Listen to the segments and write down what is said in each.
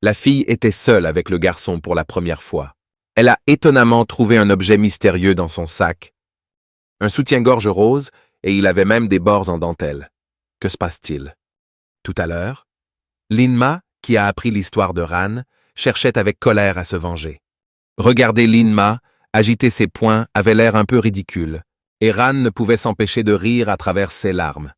La fille était seule avec le garçon pour la première fois. Elle a étonnamment trouvé un objet mystérieux dans son sac. Un soutien-gorge rose, et il avait même des bords en dentelle. Que se passe-t-il? Tout à l'heure, Linma, qui a appris l'histoire de Ran, cherchait avec colère à se venger. Regarder Linma, agiter ses poings, avait l'air un peu ridicule, et Ran ne pouvait s'empêcher de rire à travers ses larmes.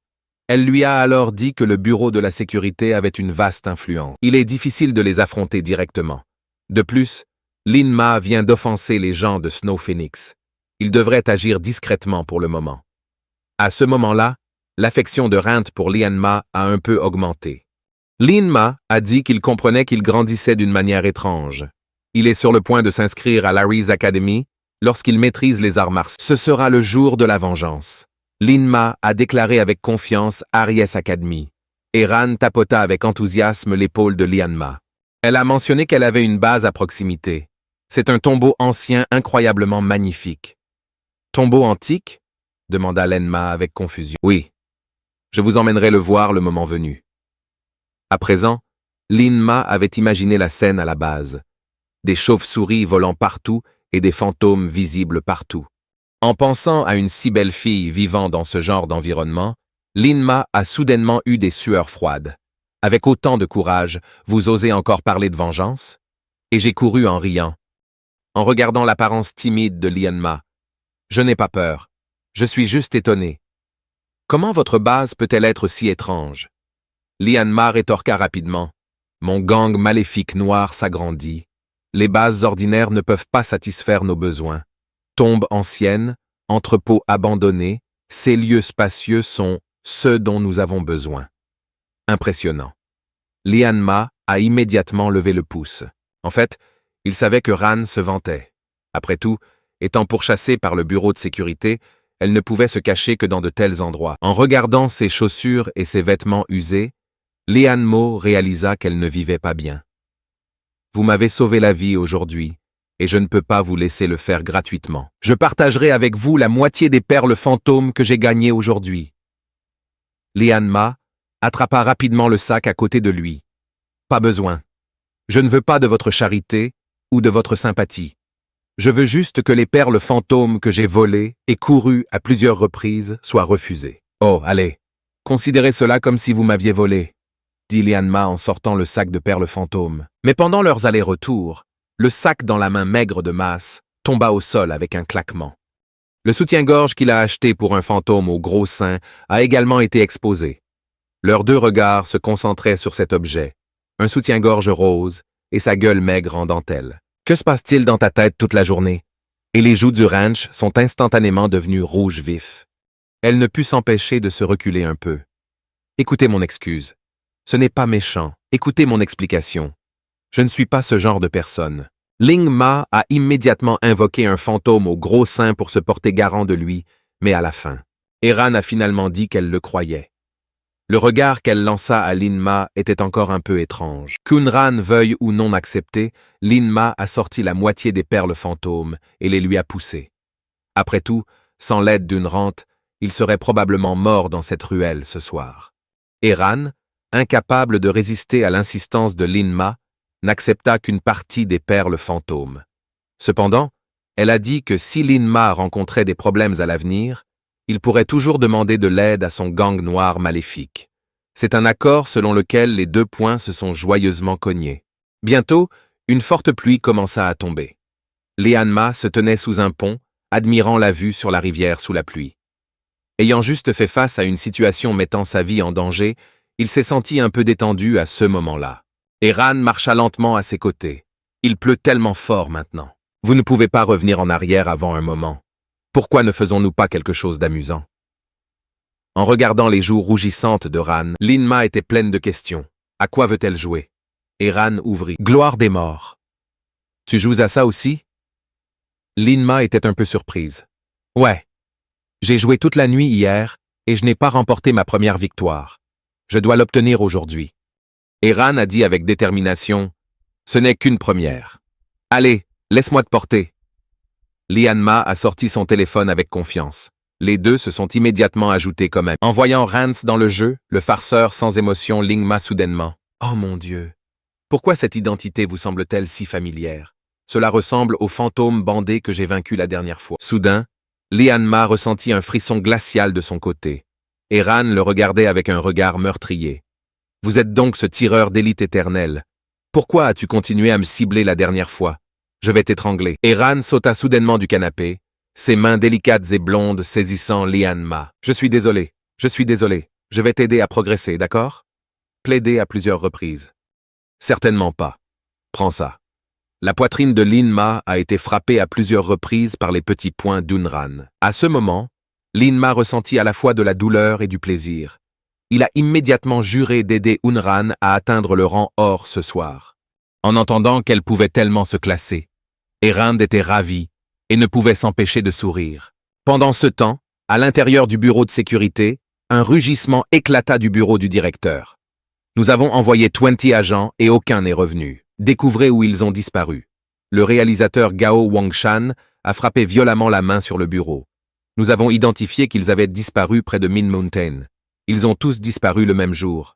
Elle lui a alors dit que le bureau de la sécurité avait une vaste influence. Il est difficile de les affronter directement. De plus, Linma vient d'offenser les gens de Snow Phoenix. Il devrait agir discrètement pour le moment. À ce moment-là, l'affection de Rand pour Lianma a un peu augmenté. Linma a dit qu'il comprenait qu'il grandissait d'une manière étrange. Il est sur le point de s'inscrire à l'Aries Academy lorsqu'il maîtrise les arts martiaux. Ce sera le jour de la vengeance. Linma a déclaré avec confiance Aries Academy, et Ran tapota avec enthousiasme l'épaule de Lianma. Elle a mentionné qu'elle avait une base à proximité. C'est un tombeau ancien incroyablement magnifique. Tombeau antique? Demanda Lenma avec confusion. Oui. Je vous emmènerai le voir le moment venu. À présent, Linma avait imaginé la scène à la base. Des chauves-souris volant partout et des fantômes visibles partout. En pensant à une si belle fille vivant dans ce genre d'environnement, Linma a soudainement eu des sueurs froides. Avec autant de courage, vous osez encore parler de vengeance? Et j'ai couru en riant. En regardant l'apparence timide de Lianma. Je n'ai pas peur. Je suis juste étonné. Comment votre base peut-elle être si étrange? Lianma rétorqua rapidement. Mon gang maléfique noir s'agrandit. Les bases ordinaires ne peuvent pas satisfaire nos besoins. Tombes anciennes, entrepôts abandonnés, ces lieux spacieux sont ceux dont nous avons besoin. Impressionnant. Lianma a immédiatement levé le pouce. En fait, il savait que Ran se vantait. Après tout, étant pourchassée par le bureau de sécurité, elle ne pouvait se cacher que dans de tels endroits. En regardant ses chaussures et ses vêtements usés, Lianmo réalisa qu'elle ne vivait pas bien. Vous m'avez sauvé la vie aujourd'hui, et je ne peux pas vous laisser le faire gratuitement. Je partagerai avec vous la moitié des perles fantômes que j'ai gagnées aujourd'hui. Lianma attrapa rapidement le sac à côté de lui. Pas besoin. Je ne veux pas de votre charité ou de votre sympathie. Je veux juste que les perles fantômes que j'ai volées et courues à plusieurs reprises soient refusées. Oh, allez, considérez cela comme si vous m'aviez volé, dit Lianma en sortant le sac de perles fantômes. Mais pendant leurs allers-retours, le sac dans la main maigre de Mas tomba au sol avec un claquement. Le soutien-gorge qu'il a acheté pour un fantôme au gros sein a également été exposé. Leurs deux regards se concentraient sur cet objet, un soutien-gorge rose et sa gueule maigre en dentelle. Que se passe-t-il dans ta tête toute la journée? Et les joues du ranch sont instantanément devenues rouges vifs. Elle ne put s'empêcher de se reculer un peu. Écoutez mon excuse. Ce n'est pas méchant. Écoutez mon explication. Je ne suis pas ce genre de personne. Ling Ma a immédiatement invoqué un fantôme au gros sein pour se porter garant de lui, mais à la fin. Eran a finalement dit qu'elle le croyait. Le regard qu'elle lança à Linma était encore un peu étrange. Kunran veuille ou non accepter, Linma a sorti la moitié des perles fantômes et les lui a poussées. Après tout, sans l'aide d'une rente, il serait probablement mort dans cette ruelle ce soir. Eran, incapable de résister à l'insistance de Linma, n'accepta qu'une partie des perles fantômes. Cependant, elle a dit que si Linma rencontrait des problèmes à l'avenir, il pourrait toujours demander de l'aide à son gang noir maléfique. C'est un accord selon lequel les deux poings se sont joyeusement cognés. Bientôt, une forte pluie commença à tomber. Lianma se tenait sous un pont, admirant la vue sur la rivière sous la pluie. Ayant juste fait face à une situation mettant sa vie en danger, il s'est senti un peu détendu à ce moment-là. Eran marcha lentement à ses côtés. Il pleut tellement fort maintenant. Vous ne pouvez pas revenir en arrière avant un moment. Pourquoi ne faisons-nous pas quelque chose d'amusant? En regardant les joues rougissantes de Ran, Linma était pleine de questions. À quoi veut-elle jouer? Eran ouvrit. Gloire des morts. Tu joues à ça aussi? Linma était un peu surprise. Ouais. J'ai joué toute la nuit hier et je n'ai pas remporté ma première victoire. Je dois l'obtenir aujourd'hui. Eran a dit avec détermination, « Ce n'est qu'une première. Allez, laisse-moi te porter. » Lianma a sorti son téléphone avec confiance. Les deux se sont immédiatement ajoutés comme amis. En voyant Rance dans le jeu, le farceur sans émotion Lingma soudainement. Oh mon Dieu! Pourquoi cette identité vous semble-t-elle si familière? Cela ressemble au fantôme bandé que j'ai vaincu la dernière fois. Soudain, Lian-Ma ressentit un frisson glacial de son côté. Et Ran le regardait avec un regard meurtrier. Vous êtes donc ce tireur d'élite éternel. Pourquoi as-tu continué à me cibler la dernière fois? Je vais t'étrangler. Et Ran sauta soudainement du canapé, ses mains délicates et blondes saisissant Lian-Ma. Je suis désolé, je vais t'aider à progresser, d'accord? Plaider à plusieurs reprises. Certainement pas. Prends ça. La poitrine de Lin-Ma a été frappée à plusieurs reprises par les petits poings d'Unran. À ce moment, Lin-Ma ressentit à la fois de la douleur et du plaisir. Il a immédiatement juré d'aider Unran à atteindre le rang or ce soir. En entendant qu'elle pouvait tellement se classer, Erand était ravi et ne pouvait s'empêcher de sourire. Pendant ce temps, à l'intérieur du bureau de sécurité, un rugissement éclata du bureau du directeur. Nous avons envoyé 20 agents et aucun n'est revenu. Découvrez où ils ont disparu. Le réalisateur Gao Wangshan a frappé violemment la main sur le bureau. Nous avons identifié qu'ils avaient disparu près de Min Mountain. Ils ont tous disparu le même jour.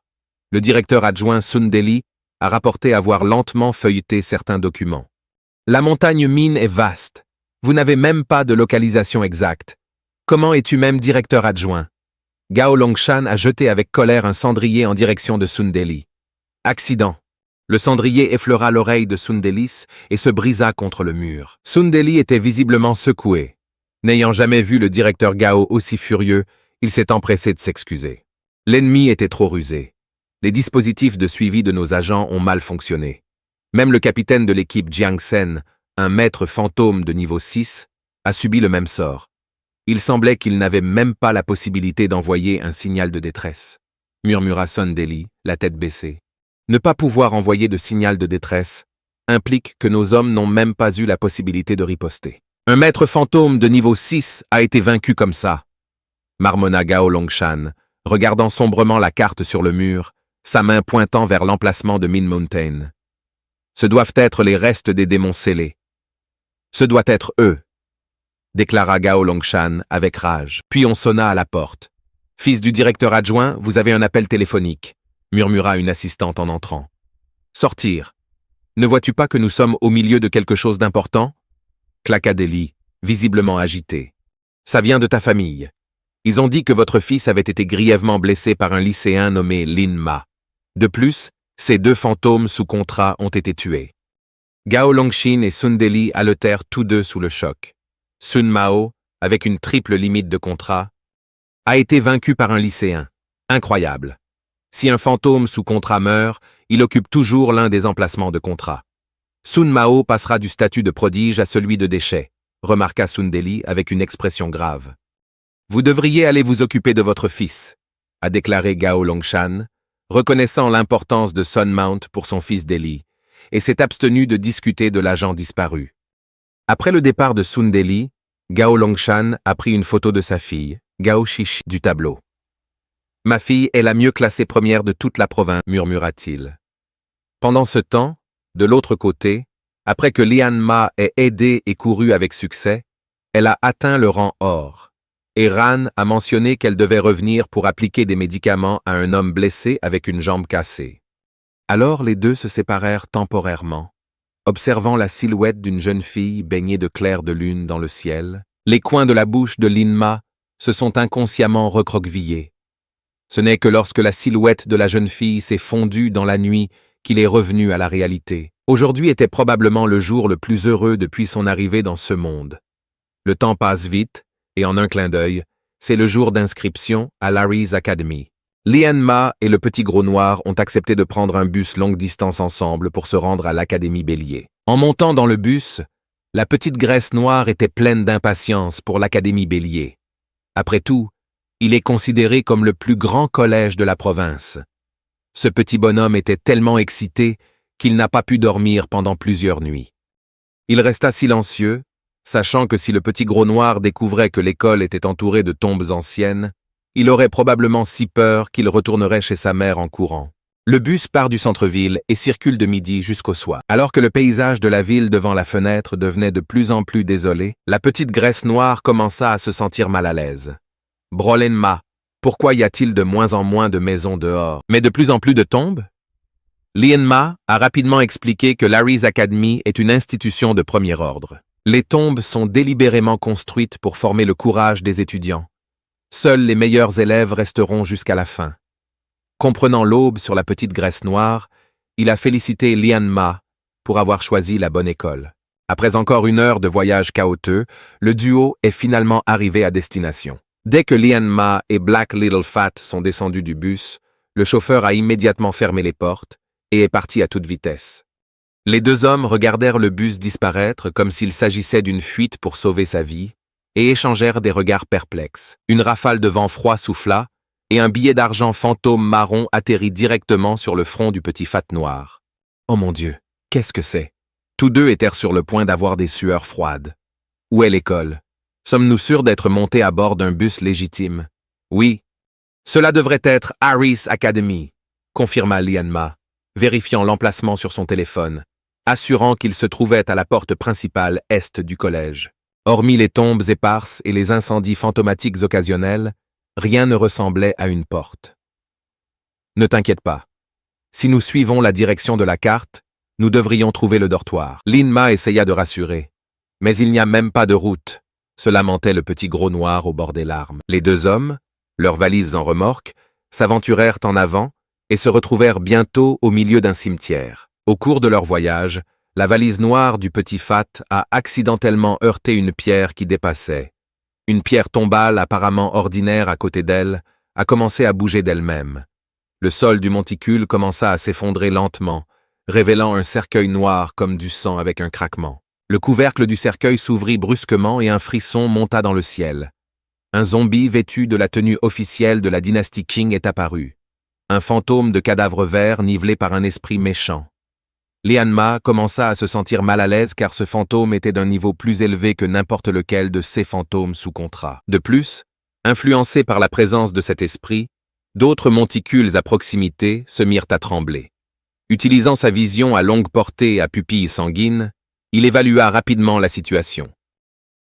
Le directeur adjoint Sun Deli a rapporté avoir lentement feuilleté certains documents. La montagne Min est vaste. Vous n'avez même pas de localisation exacte. Comment es-tu même directeur adjoint? Gao Longshan a jeté avec colère un cendrier en direction de Sun Deli. Accident. Le cendrier effleura l'oreille de Sundelis et se brisa contre le mur. Sundeli était visiblement secoué. N'ayant jamais vu le directeur Gao aussi furieux, il s'est empressé de s'excuser. L'ennemi était trop rusé. Les dispositifs de suivi de nos agents ont mal fonctionné. Même le capitaine de l'équipe Jiang Sen, un maître fantôme de niveau 6, a subi le même sort. Il semblait qu'il n'avait même pas la possibilité d'envoyer un signal de détresse, murmura Sundeli, la tête baissée. Ne pas pouvoir envoyer de signal de détresse implique que nos hommes n'ont même pas eu la possibilité de riposter. Un maître fantôme de niveau 6 a été vaincu comme ça, marmonna Gao Longshan, regardant sombrement la carte sur le mur, sa main pointant vers l'emplacement de Min Mountain. Ce doivent être les restes des démons scellés. Ce doit être eux, déclara Gao Longshan avec rage. Puis on sonna à la porte. Fils du directeur adjoint, vous avez un appel téléphonique, murmura une assistante en entrant. Sortir. Ne vois-tu pas que nous sommes au milieu de quelque chose d'important? Claqua Deli, visiblement agité. Ça vient de ta famille. Ils ont dit que votre fils avait été grièvement blessé par un lycéen nommé Lin-Ma. De plus, ces 2 fantômes sous contrat ont été tués. Gao Longshin et Sun Deli haletèrent tous deux sous le choc. Sun Mao, avec une triple limite de contrat, a été vaincu par un lycéen. Incroyable. Si un fantôme sous contrat meurt, il occupe toujours l'un des emplacements de contrat. Sun Mao passera du statut de prodige à celui de déchet, remarqua Sun Deli avec une expression grave. Vous devriez aller vous occuper de votre fils, a déclaré Gao Longshan, reconnaissant l'importance de Sun Mount pour son fils Deli, et s'est abstenu de discuter de l'agent disparu. Après le départ de Sun Deli, Gao Longshan a pris une photo de sa fille, Gao Shishi, du tableau. Ma fille est la mieux classée première de toute la province, murmura-t-il. Pendant ce temps, de l'autre côté, après que Lian-Ma ait aidé et couru avec succès, elle a atteint le rang or. Et Ran a mentionné qu'elle devait revenir pour appliquer des médicaments à un homme blessé avec une jambe cassée. Alors les deux se séparèrent temporairement, observant la silhouette d'une jeune fille baignée de clairs de lune dans le ciel. Les coins de la bouche de Lin-Ma se sont inconsciemment recroquevillés. Ce n'est que lorsque la silhouette de la jeune fille s'est fondue dans la nuit qu'il est revenu à la réalité. Aujourd'hui était probablement le jour le plus heureux depuis son arrivée dans ce monde. Le temps passe vite, et en un clin d'œil, c'est le jour d'inscription à Larry's Academy. Lian-Ma et le petit gros noir ont accepté de prendre un bus longue distance ensemble pour se rendre à l'Académie Bélier. En montant dans le bus, la petite graisse noire était pleine d'impatience pour l'Académie Bélier. Après tout, il est considéré comme le plus grand collège de la province. Ce petit bonhomme était tellement excité qu'il n'a pas pu dormir pendant plusieurs nuits. Il resta silencieux, sachant que si le petit gros noir découvrait que l'école était entourée de tombes anciennes, il aurait probablement si peur qu'il retournerait chez sa mère en courant. Le bus part du centre-ville et circule de midi jusqu'au soir. Alors que le paysage de la ville devant la fenêtre devenait de plus en plus désolé, la petite graisse noire commença à se sentir mal à l'aise. Brolenma, pourquoi y a-t-il de moins en moins de maisons dehors, mais de plus en plus de tombes? Lian-Ma a rapidement expliqué que Larry's Academy est une institution de premier ordre. Les tombes sont délibérément construites pour former le courage des étudiants. Seuls les meilleurs élèves resteront jusqu'à la fin. Comprenant l'aube sur la petite graisse noire, il a félicité Lian-Ma pour avoir choisi la bonne école. Après encore 1 heure de voyage chaotique, le duo est finalement arrivé à destination. Dès que Lian-Ma et Black Little Fat sont descendus du bus, le chauffeur a immédiatement fermé les portes et est parti à toute vitesse. Les 2 hommes regardèrent le bus disparaître comme s'il s'agissait d'une fuite pour sauver sa vie et échangèrent des regards perplexes. Une rafale de vent froid souffla et un billet d'argent fantôme marron atterrit directement sur le front du petit Fat noir. Oh mon Dieu, qu'est-ce que c'est? Tous deux étaient sur le point d'avoir des sueurs froides. Où est l'école? Sommes-nous sûrs d'être montés à bord d'un bus légitime? Oui. Cela devrait être Harris Academy, confirma Lian-Ma, vérifiant l'emplacement sur son téléphone, assurant qu'il se trouvait à la porte principale est du collège. Hormis les tombes éparses et les incendies fantomatiques occasionnels, rien ne ressemblait à une porte. Ne t'inquiète pas. Si nous suivons la direction de la carte, nous devrions trouver le dortoir. Lian-Ma essaya de rassurer. Mais il n'y a même pas de route, se lamentait le petit gros noir au bord des larmes. Les 2 hommes, leurs valises en remorque, s'aventurèrent en avant et se retrouvèrent bientôt au milieu d'un cimetière. Au cours de leur voyage, la valise noire du petit Fat a accidentellement heurté une pierre qui dépassait. Une pierre tombale apparemment ordinaire à côté d'elle a commencé à bouger d'elle-même. Le sol du monticule commença à s'effondrer lentement, révélant un cercueil noir comme du sang avec un craquement. Le couvercle du cercueil s'ouvrit brusquement et un frisson monta dans le ciel. Un zombie vêtu de la tenue officielle de la dynastie Qing est apparu. Un fantôme de cadavre vert nivelé par un esprit méchant. Lian-Ma commença à se sentir mal à l'aise car ce fantôme était d'un niveau plus élevé que n'importe lequel de ces fantômes sous contrat. De plus, influencé par la présence de cet esprit, d'autres monticules à proximité se mirent à trembler. Utilisant sa vision à longue portée à pupilles sanguines, il évalua rapidement la situation.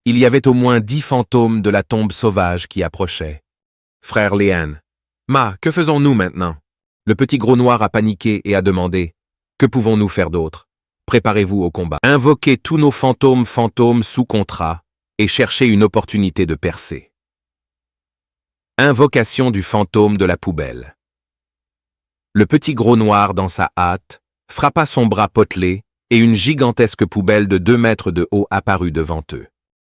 Il y avait au moins 10 fantômes de la tombe sauvage qui approchaient. Frère Lian, Ma, que faisons-nous maintenant? Le petit gros noir a paniqué et a demandé. Que pouvons-nous faire d'autre? Préparez-vous au combat. Invoquez tous nos fantômes sous contrat et cherchez une opportunité de percer. Invocation du fantôme de la poubelle. Le petit gros noir, dans sa hâte, frappa son bras potelé et une gigantesque poubelle de 2 mètres de haut apparut devant eux.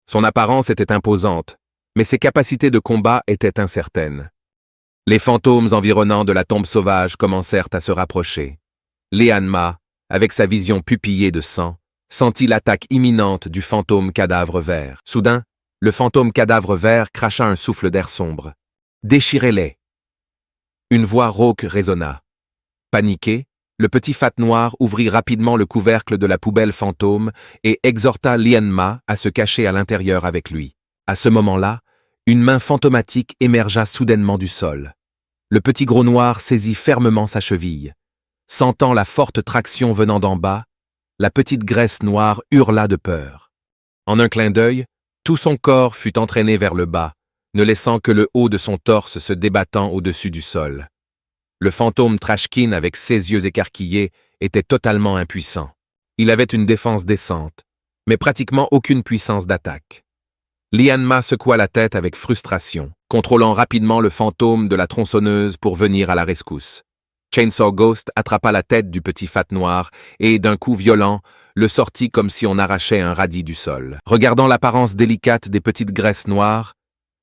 Son apparence était imposante, mais ses capacités de combat étaient incertaines. Les fantômes environnants de la tombe sauvage commencèrent à se rapprocher. Lian-Ma, avec sa vision pupillée de sang, sentit l'attaque imminente du fantôme cadavre vert. Soudain, le fantôme cadavre vert cracha un souffle d'air sombre. « Déchirez-les !» Une voix rauque résonna. Paniqué, le petit Fat noir ouvrit rapidement le couvercle de la poubelle fantôme et exhorta Lian-Ma à se cacher à l'intérieur avec lui. À ce moment-là, une main fantomatique émergea soudainement du sol. Le petit gros noir saisit fermement sa cheville. Sentant la forte traction venant d'en bas, la petite graisse noire hurla de peur. En un clin d'œil, tout son corps fut entraîné vers le bas, ne laissant que le haut de son torse se débattant au-dessus du sol. Le fantôme Trashkin, avec ses yeux écarquillés, était totalement impuissant. Il avait une défense décente, mais pratiquement aucune puissance d'attaque. Lian-Ma secoua la tête avec frustration, contrôlant rapidement le fantôme de la tronçonneuse pour venir à la rescousse. Chainsaw Ghost attrapa la tête du petit Fat noir et, d'un coup violent, le sortit comme si on arrachait un radis du sol. Regardant l'apparence délicate des petites graisses noires,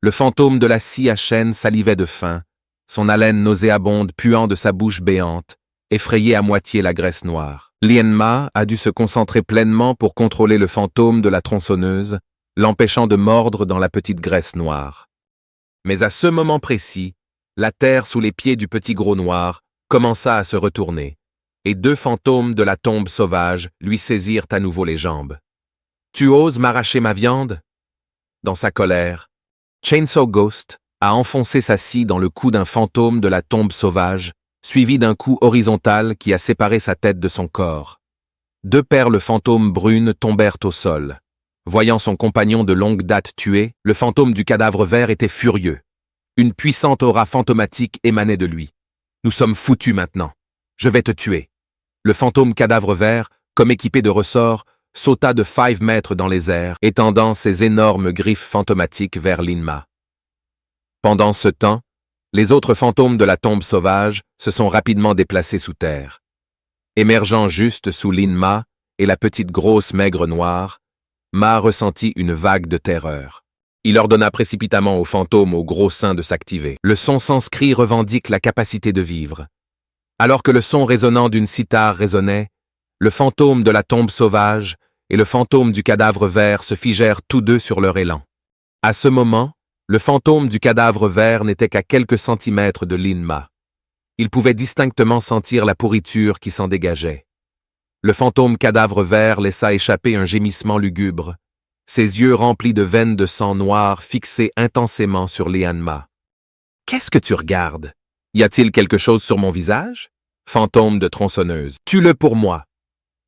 le fantôme de la scie à chaîne salivait de faim, son haleine nauséabonde puant de sa bouche béante, effrayait à moitié la graisse noire. Lian-Ma a dû se concentrer pleinement pour contrôler le fantôme de la tronçonneuse, l'empêchant de mordre dans la petite graisse noire. Mais à ce moment précis, la terre sous les pieds du petit gros noir commença à se retourner, et 2 fantômes de la tombe sauvage lui saisirent à nouveau les jambes. « Tu oses m'arracher ma viande ?» Dans sa colère, Chainsaw Ghost a enfoncé sa scie dans le cou d'un fantôme de la tombe sauvage, suivi d'un coup horizontal qui a séparé sa tête de son corps. 2 perles fantômes brunes tombèrent au sol. Voyant son compagnon de longue date tué, le fantôme du cadavre vert était furieux. Une puissante aura fantomatique émanait de lui. « Nous sommes foutus maintenant. Je vais te tuer. » Le fantôme cadavre vert, comme équipé de ressorts, sauta de 5 mètres dans les airs, étendant ses énormes griffes fantomatiques vers Lin-Ma. Pendant ce temps, les autres fantômes de la tombe sauvage se sont rapidement déplacés sous terre. Émergeant juste sous Lin-Ma et la petite grosse maigre noire, Ma ressentit une vague de terreur. Il ordonna précipitamment au fantôme au gros sein de s'activer. Le son sanscrit revendique la capacité de vivre. Alors que le son résonnant d'une cithare résonnait, le fantôme de la tombe sauvage et le fantôme du cadavre vert se figèrent tous deux sur leur élan. À ce moment, le fantôme du cadavre vert n'était qu'à quelques centimètres de Lin-Ma. Il pouvait distinctement sentir la pourriture qui s'en dégageait. Le fantôme cadavre vert laissa échapper un gémissement lugubre, ses yeux remplis de veines de sang noir fixés intensément sur Lin-Ma. « Qu'est-ce que tu regardes? Y a-t-il quelque chose sur mon visage? » Fantôme de tronçonneuse. « Tue-le pour moi. »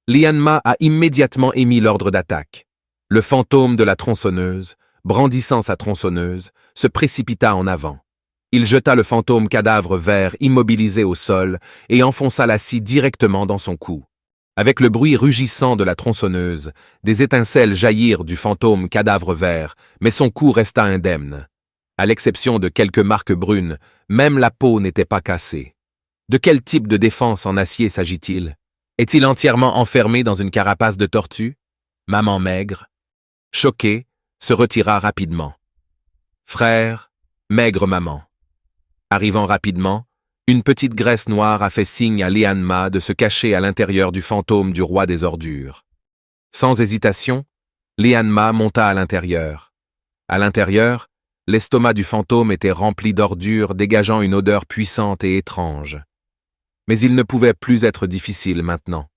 Lin-Ma a immédiatement émis l'ordre d'attaque. Le fantôme de la tronçonneuse, brandissant sa tronçonneuse, se précipita en avant. Il jeta le fantôme cadavre vert immobilisé au sol et enfonça la scie directement dans son cou. Avec le bruit rugissant de la tronçonneuse, des étincelles jaillirent du fantôme cadavre vert, mais son cou resta indemne. À l'exception de quelques marques brunes, même la peau n'était pas cassée. De quel type de défense en acier s'agit-il? Est-il entièrement enfermé dans une carapace de tortue? Maman maigre, choquée, se retira rapidement. Frère, maigre maman. Arrivant rapidement, une petite graisse noire a fait signe à Lin-Ma de se cacher à l'intérieur du fantôme du roi des ordures. Sans hésitation, Lin-Ma monta à l'intérieur. À l'intérieur, l'estomac du fantôme était rempli d'ordures dégageant une odeur puissante et étrange. Mais il ne pouvait plus être difficile maintenant.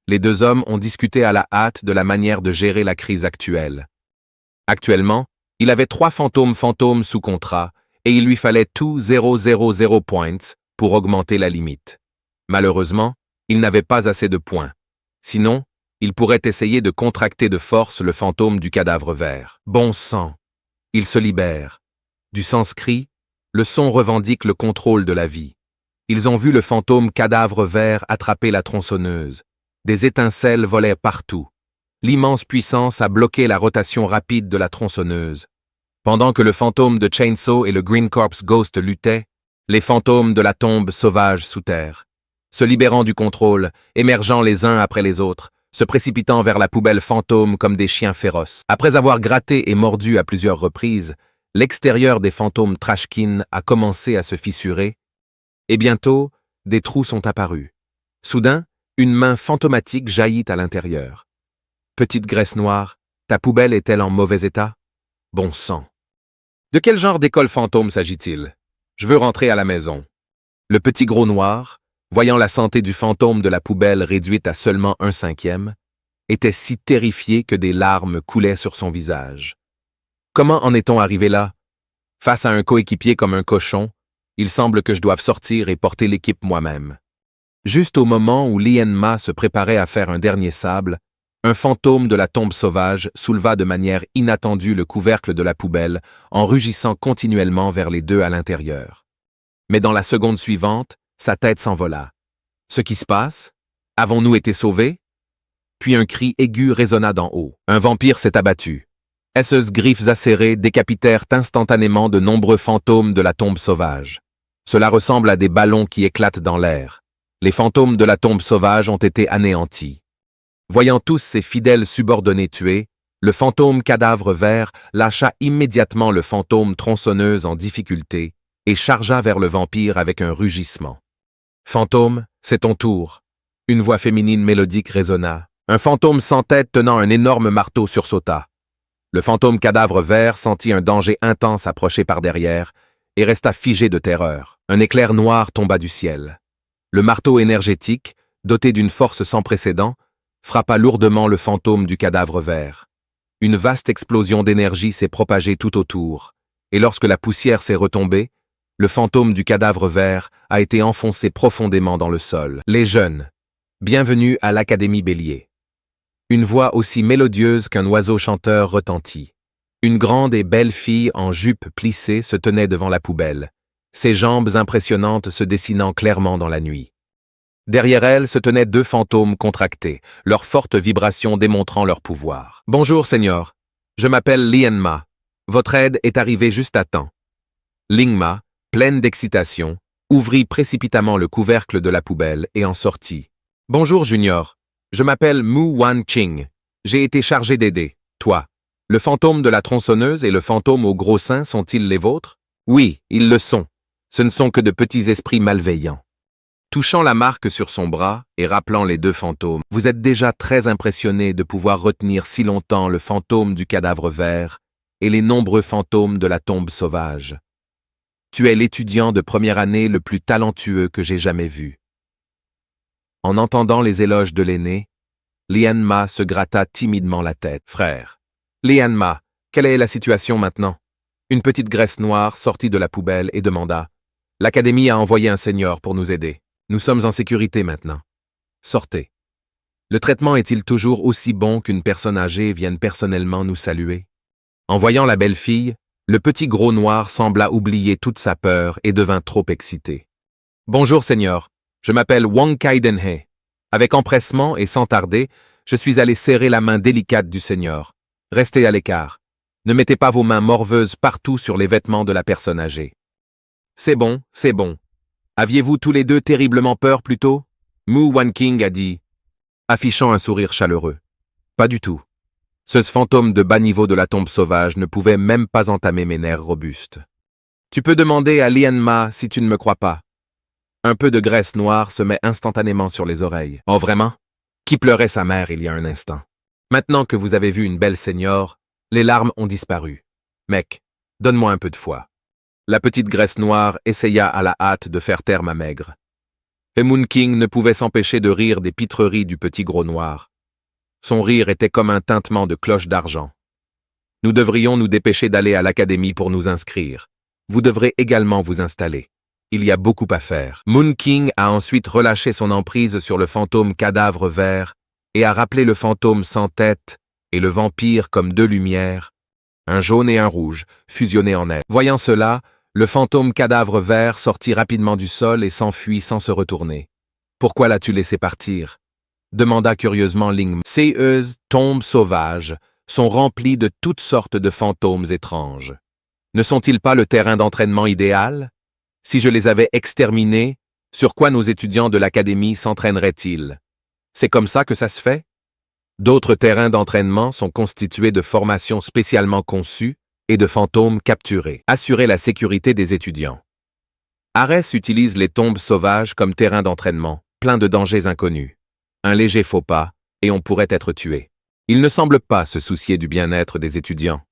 Les deux hommes ont discuté à la hâte de la manière de gérer la crise actuelle. Actuellement, il avait 3 fantômes sous contrat et il lui fallait 2,000 points pour augmenter la limite. Malheureusement, il n'avait pas assez de points. Sinon, il pourrait essayer de contracter de force le fantôme du cadavre vert. Bon sang! Il se libère. Du sanskrit, le son revendique le contrôle de la vie. Ils ont vu le fantôme cadavre vert attraper la tronçonneuse. Des étincelles volaient partout. L'immense puissance a bloqué la rotation rapide de la tronçonneuse. Pendant que le fantôme de Chainsaw et le Green Corpse Ghost luttaient, les fantômes de la tombe sauvage sous terre, se libérant du contrôle, émergeant les uns après les autres, se précipitant vers la poubelle fantôme comme des chiens féroces. Après avoir gratté et mordu à plusieurs reprises, l'extérieur des fantômes Trashkin a commencé à se fissurer, et bientôt, des trous sont apparus. Soudain, une main fantomatique jaillit à l'intérieur. Petite graisse noire, ta poubelle est-elle en mauvais état? Bon sang. De quel genre d'école fantôme s'agit-il? Je veux rentrer à la maison. Le petit gros noir, voyant la santé du fantôme de la poubelle réduite à seulement 1/5, était si terrifié que des larmes coulaient sur son visage. Comment en est-on arrivé là? Face à un coéquipier comme un cochon, il semble que je doive sortir et porter l'équipe moi-même. Juste au moment où Lin-Ma se préparait à faire un dernier sable, un fantôme de la tombe sauvage souleva de manière inattendue le couvercle de la poubelle en rugissant continuellement vers les deux à l'intérieur. Mais dans la seconde suivante, sa tête s'envola. Ce qui se passe? Avons-nous été sauvés? Puis un cri aigu résonna d'en haut. Un vampire s'est abattu. Ses griffes acérées décapitèrent instantanément de nombreux fantômes de la tombe sauvage. Cela ressemble à des ballons qui éclatent dans l'air. Les fantômes de la tombe sauvage ont été anéantis. Voyant tous ses fidèles subordonnés tués, le fantôme cadavre vert lâcha immédiatement le fantôme tronçonneuse en difficulté et chargea vers le vampire avec un rugissement. « Fantôme, c'est ton tour. » Une voix féminine mélodique résonna. Un fantôme sans tête tenant un énorme marteau sursauta. Le fantôme cadavre vert sentit un danger intense approcher par derrière et resta figé de terreur. Un éclair noir tomba du ciel. Le marteau énergétique, doté d'une force sans précédent, frappa lourdement le fantôme du cadavre vert. Une vaste explosion d'énergie s'est propagée tout autour, et lorsque la poussière s'est retombée, le fantôme du cadavre vert a été enfoncé profondément dans le sol. Les jeunes, bienvenue à l'Académie Bélier. Une voix aussi mélodieuse qu'un oiseau chanteur retentit. Une grande et belle fille en jupe plissée se tenait devant la poubelle, ses jambes impressionnantes se dessinant clairement dans la nuit. Derrière elle se tenaient deux fantômes contractés, leurs fortes vibrations démontrant leur pouvoir. « Bonjour, Seigneur. Je m'appelle Lianma. Votre aide est arrivée juste à temps. » Lingma, pleine d'excitation, ouvrit précipitamment le couvercle de la poubelle et en sortit. « Bonjour, Junior. Je m'appelle Mu Wan Qing. J'ai été chargé d'aider. Toi. Le fantôme de la tronçonneuse et le fantôme au gros sein sont-ils les vôtres? » « Oui, ils le sont. Ce ne sont que de petits esprits malveillants. » Touchant la marque sur son bras et rappelant les deux fantômes, vous êtes déjà très impressionné de pouvoir retenir si longtemps le fantôme du cadavre vert et les nombreux fantômes de la tombe sauvage. Tu es l'étudiant de première année le plus talentueux que j'ai jamais vu. En entendant les éloges de l'aîné, Lianma se gratta timidement la tête. « Frère. Lianma, quelle est la situation maintenant? » Une petite graisse noire sortit de la poubelle et demanda « L'Académie a envoyé un seigneur pour nous aider. Nous sommes en sécurité maintenant. Sortez. » Le traitement est-il toujours aussi bon qu'une personne âgée vienne personnellement nous saluer? En voyant la belle fille, le petit gros noir sembla oublier toute sa peur et devint trop excité. « Bonjour, Seigneur. Je m'appelle Wang Kaidenhe. Avec empressement et sans tarder, je suis allé serrer la main délicate du Seigneur. Restez à l'écart. Ne mettez pas vos mains morveuses partout sur les vêtements de la personne âgée. »« C'est bon, c'est bon. Aviez-vous tous les deux terriblement peur plus tôt ?» Mu Wan Qing a dit, affichant un sourire chaleureux. « Pas du tout. Ce fantôme de bas niveau de la tombe sauvage ne pouvait même pas entamer mes nerfs robustes. Tu peux demander à Lianma si tu ne me crois pas. » Un peu de graisse noire se met instantanément sur les oreilles. « Oh vraiment? Qui pleurait sa mère il y a un instant? Maintenant que vous avez vu une belle seigneur, les larmes ont disparu. Mec, donne-moi un peu de foi. » La petite graisse noire essaya à la hâte de faire taire ma maigre. Et Moon King ne pouvait s'empêcher de rire des pitreries du petit gros noir. Son rire était comme un tintement de cloche d'argent. « Nous devrions nous dépêcher d'aller à l'académie pour nous inscrire. Vous devrez également vous installer. Il y a beaucoup à faire. » Moon King a ensuite relâché son emprise sur le fantôme cadavre vert et a rappelé le fantôme sans tête et le vampire comme deux lumières, un jaune et un rouge, fusionnés en elle. Voyant cela, le fantôme cadavre vert sortit rapidement du sol et s'enfuit sans se retourner. « Pourquoi l'as-tu laissé partir ?» demanda curieusement Lingma. « Ces tombes sauvages sont remplies de toutes sortes de fantômes étranges. Ne sont-ils pas le terrain d'entraînement idéal? Si je les avais exterminés, sur quoi nos étudiants de l'académie s'entraîneraient-ils? C'est comme ça que ça se fait? D'autres terrains d'entraînement sont constitués de formations spécialement conçues et de fantômes capturés. Assurer la sécurité des étudiants. Arès utilise les tombes sauvages comme terrain d'entraînement, plein de dangers inconnus. Un léger faux pas, et on pourrait être tué. Il ne semble pas se soucier du bien-être des étudiants.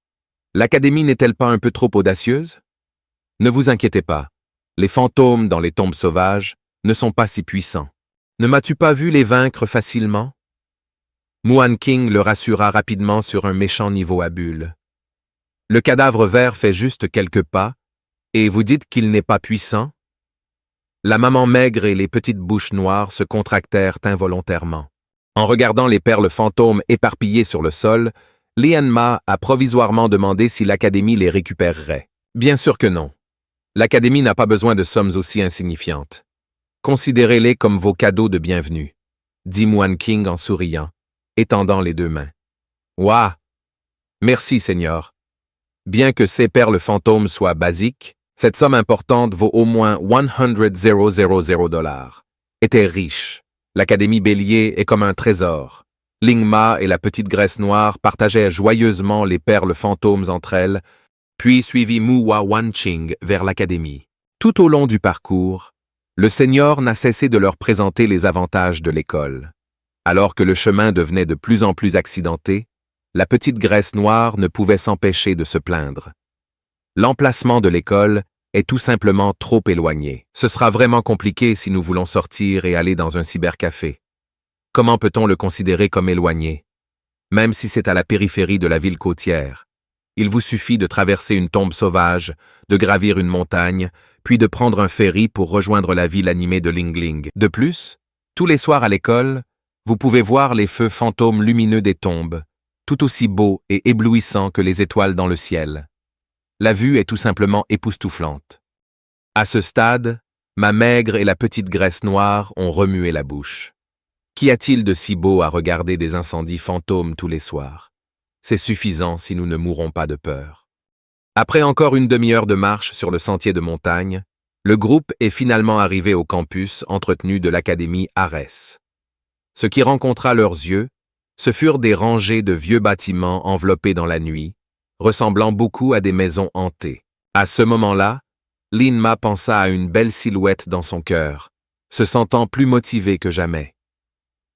L'académie n'est-elle pas un peu trop audacieuse? Ne vous inquiétez pas. Les fantômes dans les tombes sauvages ne sont pas si puissants. Ne m'as-tu pas vu les vaincre facilement? Muan King le rassura rapidement sur un méchant niveau à bulles. Le cadavre vert fait juste quelques pas, et vous dites qu'il n'est pas puissant? La maman maigre et les petites bouches noires se contractèrent involontairement. En regardant les perles fantômes éparpillées sur le sol, Lianma a provisoirement demandé si l'Académie les récupérerait. Bien sûr que non. L'Académie n'a pas besoin de sommes aussi insignifiantes. Considérez-les comme vos cadeaux de bienvenue, dit Muan King en souriant, étendant les deux mains. Ouah! Merci, Seigneur. Bien que ces perles fantômes soient basiques, cette somme importante vaut au moins 100,000 dollars. Était riche. L'Académie Bélier est comme un trésor. Lingma et la petite graisse noire partageaient joyeusement les perles fantômes entre elles, puis suivit Mu Wan Qing vers l'Académie. Tout au long du parcours, le Seigneur n'a cessé de leur présenter les avantages de l'école. Alors que le chemin devenait de plus en plus accidenté, la petite graisse noire ne pouvait s'empêcher de se plaindre. L'emplacement de l'école est tout simplement trop éloigné. Ce sera vraiment compliqué si nous voulons sortir et aller dans un cybercafé. Comment peut-on le considérer comme éloigné? Même si c'est à la périphérie de la ville côtière. Il vous suffit de traverser une tombe sauvage, de gravir une montagne, puis de prendre un ferry pour rejoindre la ville animée de Lingling. De plus, tous les soirs à l'école, vous pouvez voir les feux fantômes lumineux des tombes, tout aussi beaux et éblouissants que les étoiles dans le ciel. La vue est tout simplement époustouflante. À ce stade, Ma maigre et la petite graisse noire ont remué la bouche. Qu'y a-t-il de si beau à regarder des incendies fantômes tous les soirs? C'est suffisant si nous ne mourrons pas de peur. Après encore une demi-heure de marche sur le sentier de montagne, le groupe est finalement arrivé au campus entretenu de l'Académie Arès. Ce qui rencontra leurs yeux, ce furent des rangées de vieux bâtiments enveloppés dans la nuit, ressemblant beaucoup à des maisons hantées. À ce moment-là, Lin-Ma pensa à une belle silhouette dans son cœur, se sentant plus motivée que jamais.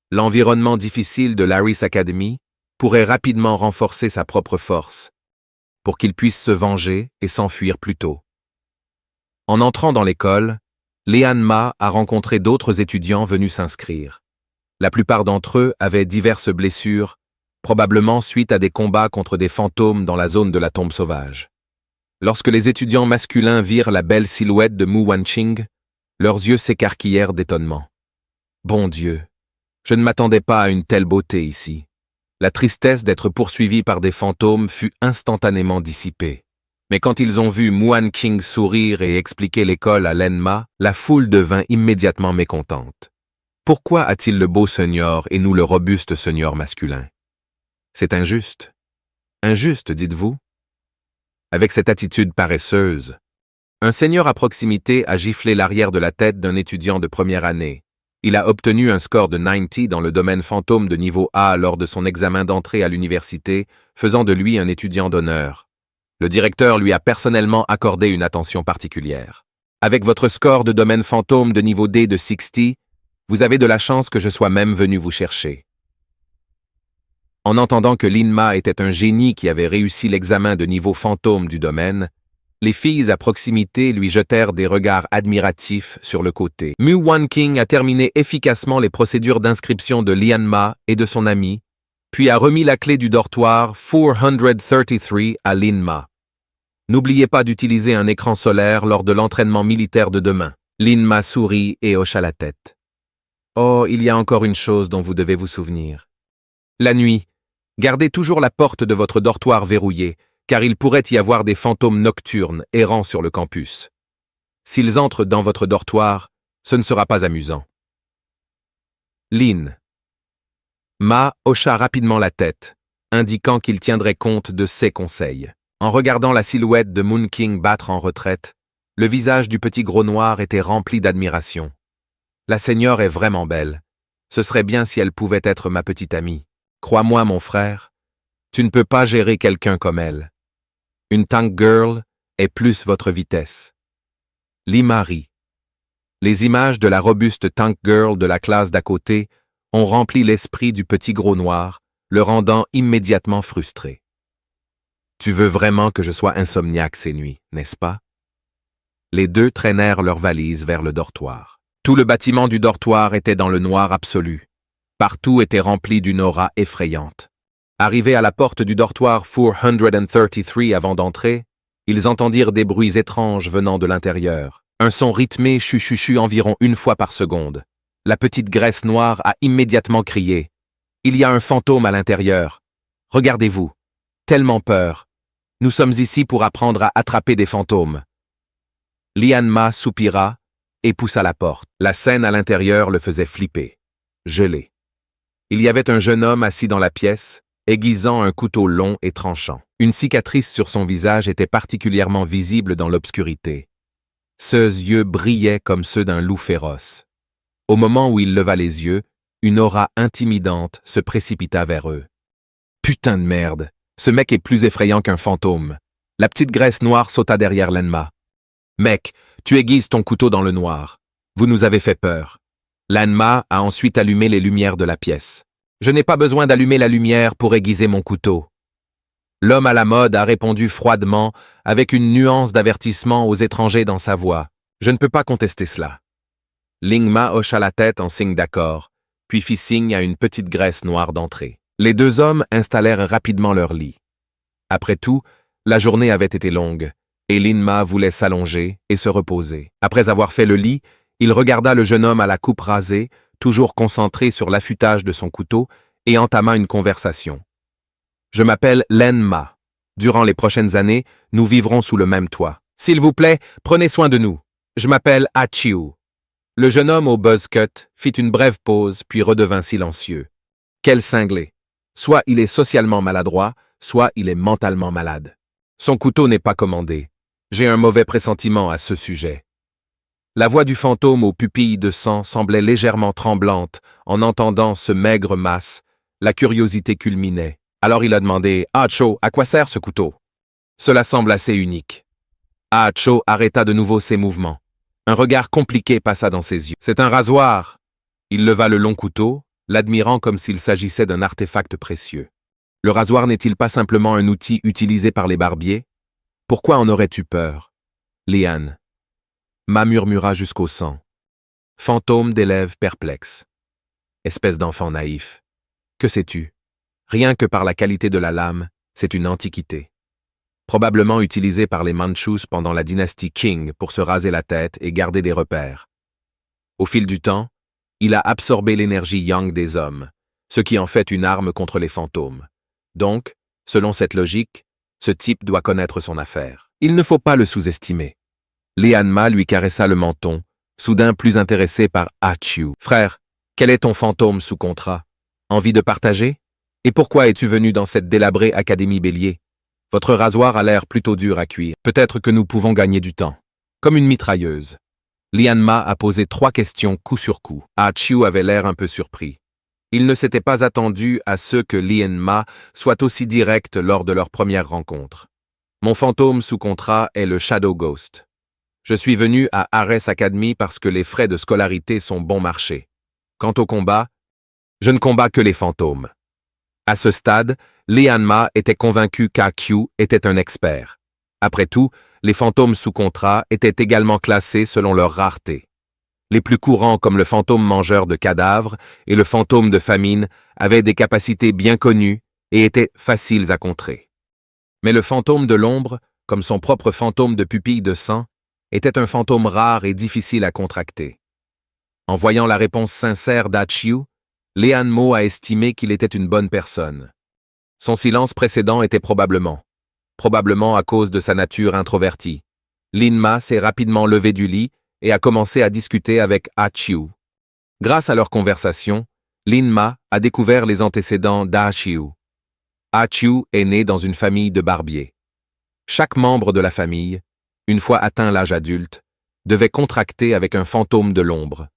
L'environnement difficile de l'Aris Academy pourrait rapidement renforcer sa propre force, pour qu'il puisse se venger et s'enfuir plus tôt. En entrant dans l'école, Lian-Ma a rencontré d'autres étudiants venus s'inscrire. La plupart d'entre eux avaient diverses blessures, probablement suite à des combats contre des fantômes dans la zone de la tombe sauvage. Lorsque les étudiants masculins virent la belle silhouette de Mu Wanqing, leurs yeux s'écarquillèrent d'étonnement. Bon Dieu, je ne m'attendais pas à une telle beauté ici. La tristesse d'être poursuivi par des fantômes fut instantanément dissipée. Mais quand ils ont vu Mu Wanqing sourire et expliquer l'école à Lin-Ma, la foule devint immédiatement mécontente. Pourquoi a-t-il le beau senior et nous le robuste senior masculin? C'est injuste. Injuste, dites-vous? Avec cette attitude paresseuse, un senior à proximité a giflé l'arrière de la tête d'un étudiant de première année. Il a obtenu un score de 90 dans le domaine fantôme de niveau A lors de son examen d'entrée à l'université, faisant de lui un étudiant d'honneur. Le directeur lui a personnellement accordé une attention particulière. Avec votre score de domaine fantôme de niveau D de 60, vous avez de la chance que je sois même venu vous chercher. En entendant que Lin-Ma était un génie qui avait réussi l'examen de niveau fantôme du domaine, les filles à proximité lui jetèrent des regards admiratifs sur le côté. Mu Wanqing a terminé efficacement les procédures d'inscription de Lian-Ma et de son ami, puis a remis la clé du dortoir 433 à Lin-Ma. N'oubliez pas d'utiliser un écran solaire lors de l'entraînement militaire de demain. Lin-Ma sourit et hocha la tête. Oh, il y a encore une chose dont vous devez vous souvenir. La nuit, gardez toujours la porte de votre dortoir verrouillée, car il pourrait y avoir des fantômes nocturnes errant sur le campus. S'ils entrent dans votre dortoir, ce ne sera pas amusant. Ma hocha rapidement la tête, indiquant qu'il tiendrait compte de ses conseils. En regardant la silhouette de Mu Wanqing battre en retraite, le visage du petit gros noir était rempli d'admiration. La seigneur est vraiment belle. Ce serait bien si elle pouvait être ma petite amie. Crois-moi, mon frère, tu ne peux pas gérer quelqu'un comme elle. Une tank girl est plus votre vitesse. Lima rit. Les images de la robuste tank girl de la classe d'à côté ont rempli l'esprit du petit gros noir, le rendant immédiatement frustré. Tu veux vraiment que je sois insomniaque ces nuits, n'est-ce pas? Les deux traînèrent leurs valises vers le dortoir. Tout le bâtiment du dortoir était dans le noir absolu. Partout était rempli d'une aura effrayante. Arrivés à la porte du dortoir 433 avant d'entrer, ils entendirent des bruits étranges venant de l'intérieur. Un son rythmé chuchuchu environ une fois par seconde. La petite graisse noire a immédiatement crié. « Il y a un fantôme à l'intérieur. Regardez-vous. Tellement peur. Nous sommes ici pour apprendre à attraper des fantômes. » Lian-Ma soupira et poussa la porte. La scène à l'intérieur le faisait flipper. Gelé. Il y avait un jeune homme assis dans la pièce, aiguisant un couteau long et tranchant. Une cicatrice sur son visage était particulièrement visible dans l'obscurité. Ses yeux brillaient comme ceux d'un loup féroce. Au moment où il leva les yeux, une aura intimidante se précipita vers eux. Putain de merde, ce mec est plus effrayant qu'un fantôme. La petite graisse noire sauta derrière Lin-Ma. Mec, tu aiguises ton couteau dans le noir. Vous nous avez fait peur. Lin-Ma a ensuite allumé les lumières de la pièce. Je n'ai pas besoin d'allumer la lumière pour aiguiser mon couteau. L'homme à la mode a répondu froidement, avec une nuance d'avertissement aux étrangers dans sa voix. Je ne peux pas contester cela. Ling-Ma hocha la tête en signe d'accord, puis fit signe à une petite graisse noire d'entrer. Les deux hommes installèrent rapidement leur lit. Après tout, la journée avait été longue, et Lin-Ma voulait s'allonger et se reposer. Après avoir fait le lit, il regarda le jeune homme à la coupe rasée, toujours concentré sur l'affûtage de son couteau, et entama une conversation. « Je m'appelle Lin-Ma. Durant les prochaines années, nous vivrons sous le même toit. S'il vous plaît, prenez soin de nous. Je m'appelle Achiu. Le jeune homme au buzz cut fit une brève pause puis redevint silencieux. Quel cinglé. Soit il est socialement maladroit, soit il est mentalement malade. Son couteau n'est pas commandé. J'ai un mauvais pressentiment à ce sujet. La voix du fantôme aux pupilles de sang semblait légèrement tremblante en entendant ce maigre mas. La curiosité culminait. Alors il a demandé « Ah-Cho, à quoi sert ce couteau ?» Cela semble assez unique. Ah-Cho arrêta de nouveau ses mouvements. Un regard compliqué passa dans ses yeux. « C'est un rasoir !» Il leva le long couteau, l'admirant comme s'il s'agissait d'un artefact précieux. Le rasoir n'est-il pas simplement un outil utilisé par les barbiers? Pourquoi en aurais-tu peur? Liane. Ma murmura jusqu'au sang. Fantôme d'élève perplexe. Espèce d'enfant naïf. Que sais-tu? Rien que par la qualité de la lame, c'est une antiquité. Probablement utilisée par les Mandchous pendant la dynastie Qing pour se raser la tête et garder des repères. Au fil du temps, il a absorbé l'énergie yang des hommes, ce qui en fait une arme contre les fantômes. Donc, selon cette logique, ce type doit connaître son affaire. Il ne faut pas le sous-estimer. Liane Ma lui caressa le menton, soudain plus intéressé par Achiu. « Frère, quel est ton fantôme sous contrat? Envie de partager? Et pourquoi es-tu venu dans cette délabrée Académie Bélier? Votre rasoir a l'air plutôt dur à cuire. Peut-être que nous pouvons gagner du temps. » Comme une mitrailleuse. Liane Ma a posé 3 questions coup sur coup. Achiu avait l'air un peu surpris. Il ne s'était pas attendu à ce que Liane Ma soit aussi direct lors de leur première rencontre. Mon fantôme sous contrat est le Shadow Ghost. Je suis venu à Ares Academy parce que les frais de scolarité sont bon marché. Quant au combat, je ne combats que les fantômes. À ce stade, Liane Ma était convaincu qu'Achiu était un expert. Après tout, les fantômes sous contrat étaient également classés selon leur rareté. Les plus courants comme le fantôme mangeur de cadavres et le fantôme de famine avaient des capacités bien connues et étaient faciles à contrer. Mais le fantôme de l'ombre, comme son propre fantôme de pupille de sang, était un fantôme rare et difficile à contracter. En voyant la réponse sincère d'Achiu, Liane Ma a estimé qu'il était une bonne personne. Son silence précédent était probablement à cause de sa nature introvertie. Liane Ma s'est rapidement levée du lit et a commencé à discuter avec Achiu. Grâce à leur conversation, Liane Ma a découvert les antécédents d'Achiu. Achiu est né dans une famille de barbiers. Chaque membre de la famille, une fois atteint l'âge adulte, devait contracter avec un fantôme de l'ombre.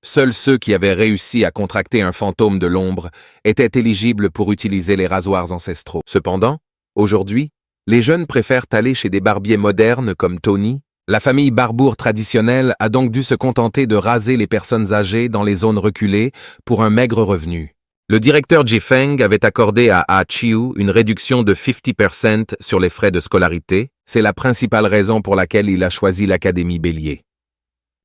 Seuls ceux qui avaient réussi à contracter un fantôme de l'ombre étaient éligibles pour utiliser les rasoirs ancestraux. Cependant, aujourd'hui, les jeunes préfèrent aller chez des barbiers modernes comme Tony. La famille Barbour traditionnelle a donc dû se contenter de raser les personnes âgées dans les zones reculées pour un maigre revenu. Le directeur Jifeng avait accordé à Achiu une réduction de 50% sur les frais de scolarité. C'est la principale raison pour laquelle il a choisi l'Académie Bélier.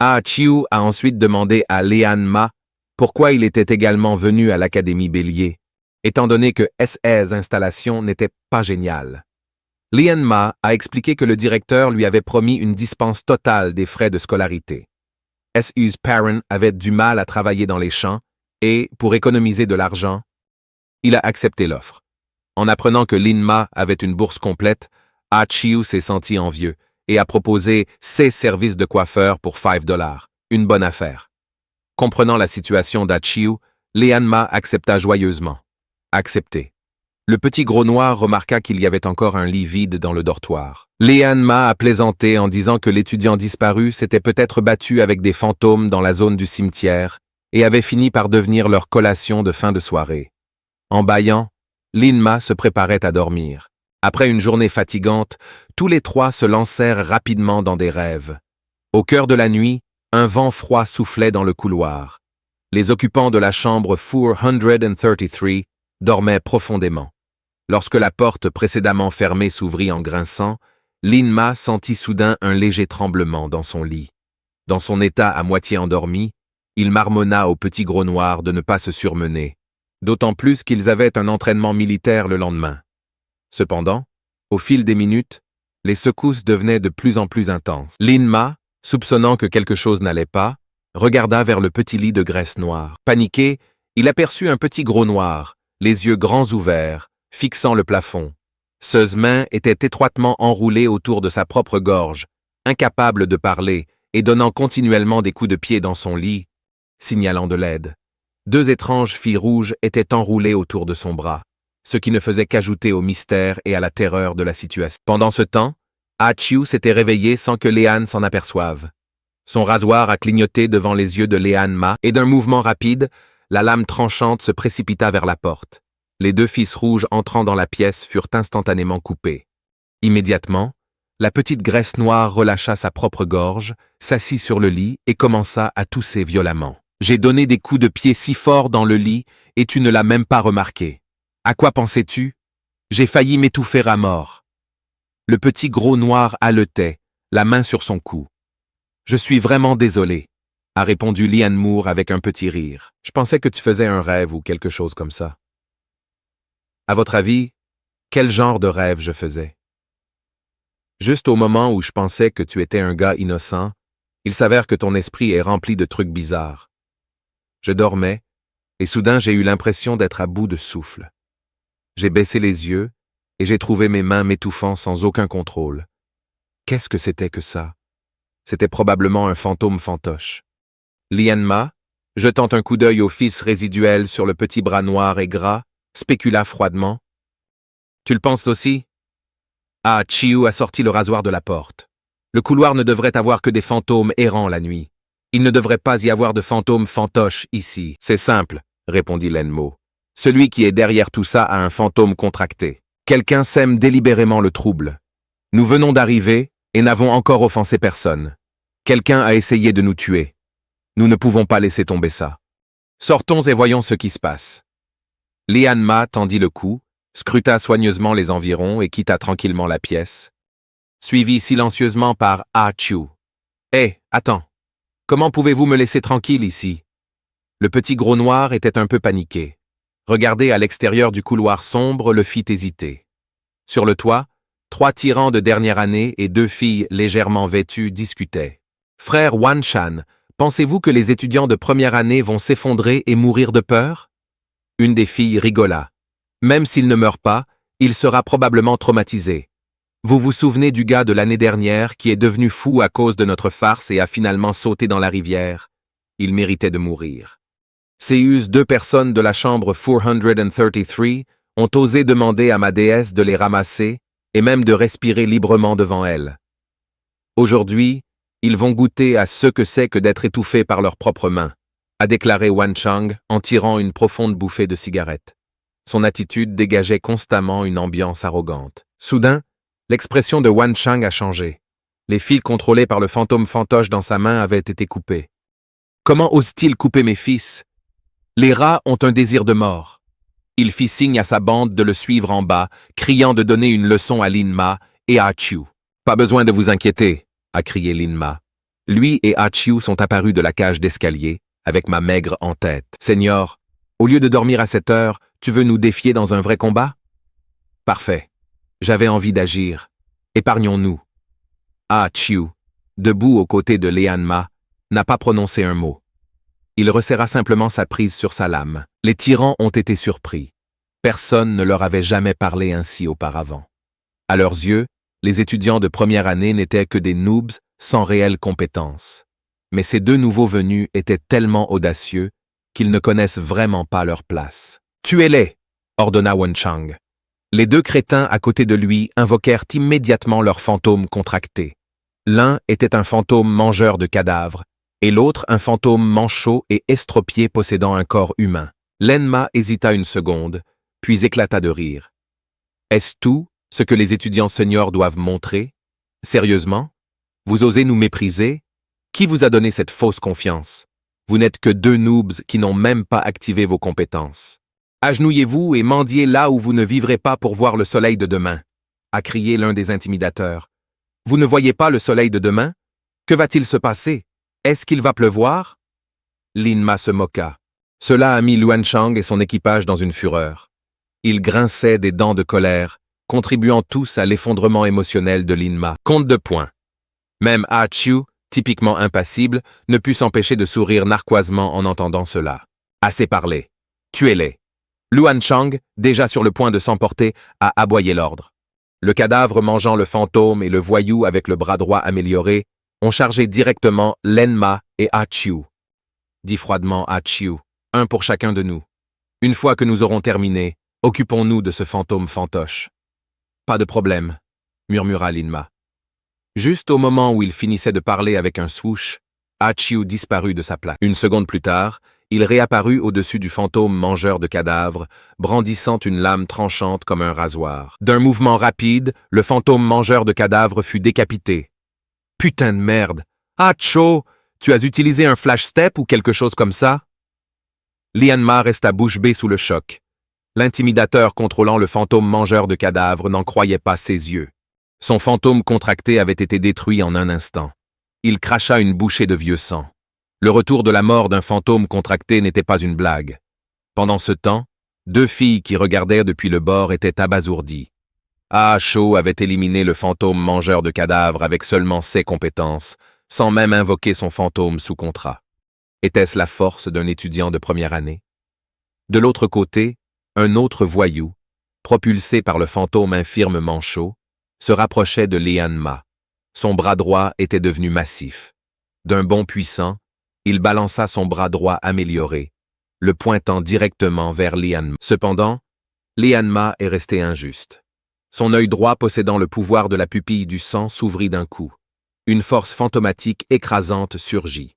Achiu a ensuite demandé à Liane Ma pourquoi il était également venu à l'Académie Bélier, étant donné que SE's installation n'était pas géniale. Liane Ma a expliqué que le directeur lui avait promis une dispense totale des frais de scolarité. SE's parents avait du mal à travailler dans les champs et, pour économiser de l'argent, il a accepté l'offre. En apprenant que Liane Ma avait une bourse complète, Achiu s'est senti envieux et a proposé ses services de coiffeur pour $5, une bonne affaire. Comprenant la situation d'Achiu, Liane Ma accepta joyeusement. Accepté. Le petit gros noir remarqua qu'il y avait encore un lit vide dans le dortoir. Liane Ma a plaisanté en disant que l'étudiant disparu s'était peut-être battu avec des fantômes dans la zone du cimetière et avait fini par devenir leur collation de fin de soirée. En bâillant, Liane Ma se préparait à dormir. Après une journée fatigante, tous les 3 se lancèrent rapidement dans des rêves. Au cœur de la nuit, un vent froid soufflait dans le couloir. Les occupants de la chambre 433 dormaient profondément. Lorsque la porte précédemment fermée s'ouvrit en grinçant, Liane Ma sentit soudain un léger tremblement dans son lit. Dans son état à moitié endormi, il marmonna au petit gros noir de ne pas se surmener, d'autant plus qu'ils avaient un entraînement militaire le lendemain. Cependant, au fil des minutes, les secousses devenaient de plus en plus intenses. Liane Ma, soupçonnant que quelque chose n'allait pas, regarda vers le petit lit de graisse noire. Paniqué, il aperçut un petit gros noir, les yeux grands ouverts, fixant le plafond. Ses mains étaient étroitement enroulées autour de sa propre gorge, incapable de parler et donnant continuellement des coups de pied dans son lit, signalant de l'aide. 2 étranges filles rouges étaient enroulées autour de son bras, ce qui ne faisait qu'ajouter au mystère et à la terreur de la situation. Pendant ce temps, Ah-Chew s'était réveillé sans que Léane s'en aperçoive. Son rasoir a clignoté devant les yeux de Léane Ma et d'un mouvement rapide, la lame tranchante se précipita vers la porte. Les 2 fils rouges entrant dans la pièce furent instantanément coupés. Immédiatement, la petite graisse noire relâcha sa propre gorge, s'assit sur le lit et commença à tousser violemment. J'ai donné des coups de pied si forts dans le lit et tu ne l'as même pas remarqué. À quoi pensais-tu? J'ai failli m'étouffer à mort. Le petit gros noir haletait, la main sur son cou. Je suis vraiment désolé, a répondu Liane Moore avec un petit rire. Je pensais que tu faisais un rêve ou quelque chose comme ça. À votre avis, quel genre de rêve je faisais? Juste au moment où je pensais que tu étais un gars innocent, il s'avère que ton esprit est rempli de trucs bizarres. Je dormais, et soudain j'ai eu l'impression d'être à bout de souffle. J'ai baissé les yeux, et j'ai trouvé mes mains m'étouffant sans aucun contrôle. Qu'est-ce que c'était que ça? C'était probablement un fantôme fantoche. Liane Ma, jetant un coup d'œil au fils résiduel sur le petit bras noir et gras, spécula froidement. Tu le penses aussi? Ah, Chiu a sorti le rasoir de la porte. Le couloir ne devrait avoir que des fantômes errants la nuit. Il ne devrait pas y avoir de fantômes fantoches ici. C'est simple, répondit Lenmo. Celui qui est derrière tout ça a un fantôme contracté. Quelqu'un sème délibérément le trouble. Nous venons d'arriver et n'avons encore offensé personne. Quelqu'un a essayé de nous tuer. Nous ne pouvons pas laisser tomber ça. Sortons et voyons ce qui se passe. Liane Ma tendit le cou, scruta soigneusement les environs et quitta tranquillement la pièce, suivi silencieusement par Ah-Chew. « Hé, attends. Comment pouvez-vous me laisser tranquille ici ?» Le petit gros noir était un peu paniqué. Regarder à l'extérieur du couloir sombre le fit hésiter. Sur le toit, 3 tyrans de dernière année et 2 filles légèrement vêtues discutaient. « Frère Wan Shan, pensez-vous que les étudiants de première année vont s'effondrer et mourir de peur ?» Une des filles rigola. « Même s'il ne meurt pas, il sera probablement traumatisé. Vous vous souvenez du gars de l'année dernière qui est devenu fou à cause de notre farce et a finalement sauté dans la rivière? Il méritait de mourir. » Céus 2 personnes de la chambre 433 ont osé demander à ma déesse de les ramasser et même de respirer librement devant elle. Aujourd'hui, ils vont goûter à ce que c'est que d'être étouffés par leurs propres mains, a déclaré Wan Chang en tirant une profonde bouffée de cigarette. Son attitude dégageait constamment une ambiance arrogante. Soudain, l'expression de Wan Chang a changé. Les fils contrôlés par le fantôme fantoche dans sa main avaient été coupés. Comment ose-t-il couper mes fils? Les rats ont un désir de mort. Il fit signe à sa bande de le suivre en bas, criant de donner une leçon à Lin Ma et à Ah-Chew. « Pas besoin de vous inquiéter, » a crié Lin Ma. Lui et Ah-Chew sont apparus de la cage d'escalier, avec ma maigre en tête. « Seigneur, au lieu de dormir à cette heure, tu veux nous défier dans un vrai combat? » « Parfait. J'avais envie d'agir. Épargnons-nous. » Ah-Chew, debout aux côtés de Liane Ma, n'a pas prononcé un mot. Il resserra simplement sa prise sur sa lame. Les tyrans ont été surpris. Personne ne leur avait jamais parlé ainsi auparavant. À leurs yeux, les étudiants de première année n'étaient que des noobs sans réelle compétence. Mais ces 2 nouveaux venus étaient tellement audacieux qu'ils ne connaissent vraiment pas leur place. « Tuez-les !» ordonna Wan Chang. Les 2 crétins à côté de lui invoquèrent immédiatement leur fantôme contracté. L'un était un fantôme mangeur de cadavres, et l'autre un fantôme manchot et estropié possédant un corps humain. Lenma hésita une seconde, puis éclata de rire. « Est-ce tout ce que les étudiants seniors doivent montrer? Sérieusement? Vous osez nous mépriser? Qui vous a donné cette fausse confiance? Vous n'êtes que 2 noobs qui n'ont même pas activé vos compétences. Agenouillez-vous et mendiez là où vous ne vivrez pas pour voir le soleil de demain, » a crié l'un des intimidateurs. « Vous ne voyez pas le soleil de demain? Que va-t-il se passer? Est-ce qu'il va pleuvoir? » Lin Ma se moqua. Cela a mis Luan Chang et son équipage dans une fureur. Ils grinçaient des dents de colère, contribuant tous à l'effondrement émotionnel de Lin Ma. Compte de points. Même Ah-Chew, typiquement impassible, ne put s'empêcher de sourire narquoisement en entendant cela. Assez parlé. Tuez-les. Luan Chang, déjà sur le point de s'emporter, a aboyé l'ordre. Le cadavre mangeant le fantôme et le voyou avec le bras droit amélioré ont chargé directement Lenma et Achiu. Dit froidement Achiu, un pour chacun de nous. Une fois que nous aurons terminé, occupons-nous de ce fantôme fantoche. Pas de problème, murmura Linma. Juste au moment où il finissait de parler avec un swoosh, Achiu disparut de sa place. Une seconde plus tard, il réapparut au-dessus du fantôme mangeur de cadavres, brandissant une lame tranchante comme un rasoir. D'un mouvement rapide, le fantôme mangeur de cadavres fut décapité. Putain de merde! Acho! Tu as utilisé un flash step ou quelque chose comme ça? Lianma resta bouche bée sous le choc. L'intimidateur contrôlant le fantôme mangeur de cadavres n'en croyait pas ses yeux. Son fantôme contracté avait été détruit en un instant. Il cracha une bouchée de vieux sang. Le retour de la mort d'un fantôme contracté n'était pas une blague. Pendant ce temps, deux filles qui regardaient depuis le bord étaient abasourdies. Acho avait éliminé le fantôme mangeur de cadavres avec seulement ses compétences, sans même invoquer son fantôme sous contrat. Était-ce la force d'un étudiant de première année? De l'autre côté, un autre voyou, propulsé par le fantôme infirme manchot, se rapprochait de Lianma. Son bras droit était devenu massif. D'un bond puissant, il balança son bras droit amélioré, le pointant directement vers Lianma. Cependant, Lianma est resté injuste. Son œil droit possédant le pouvoir de la pupille du sang s'ouvrit d'un coup. Une force fantomatique écrasante surgit.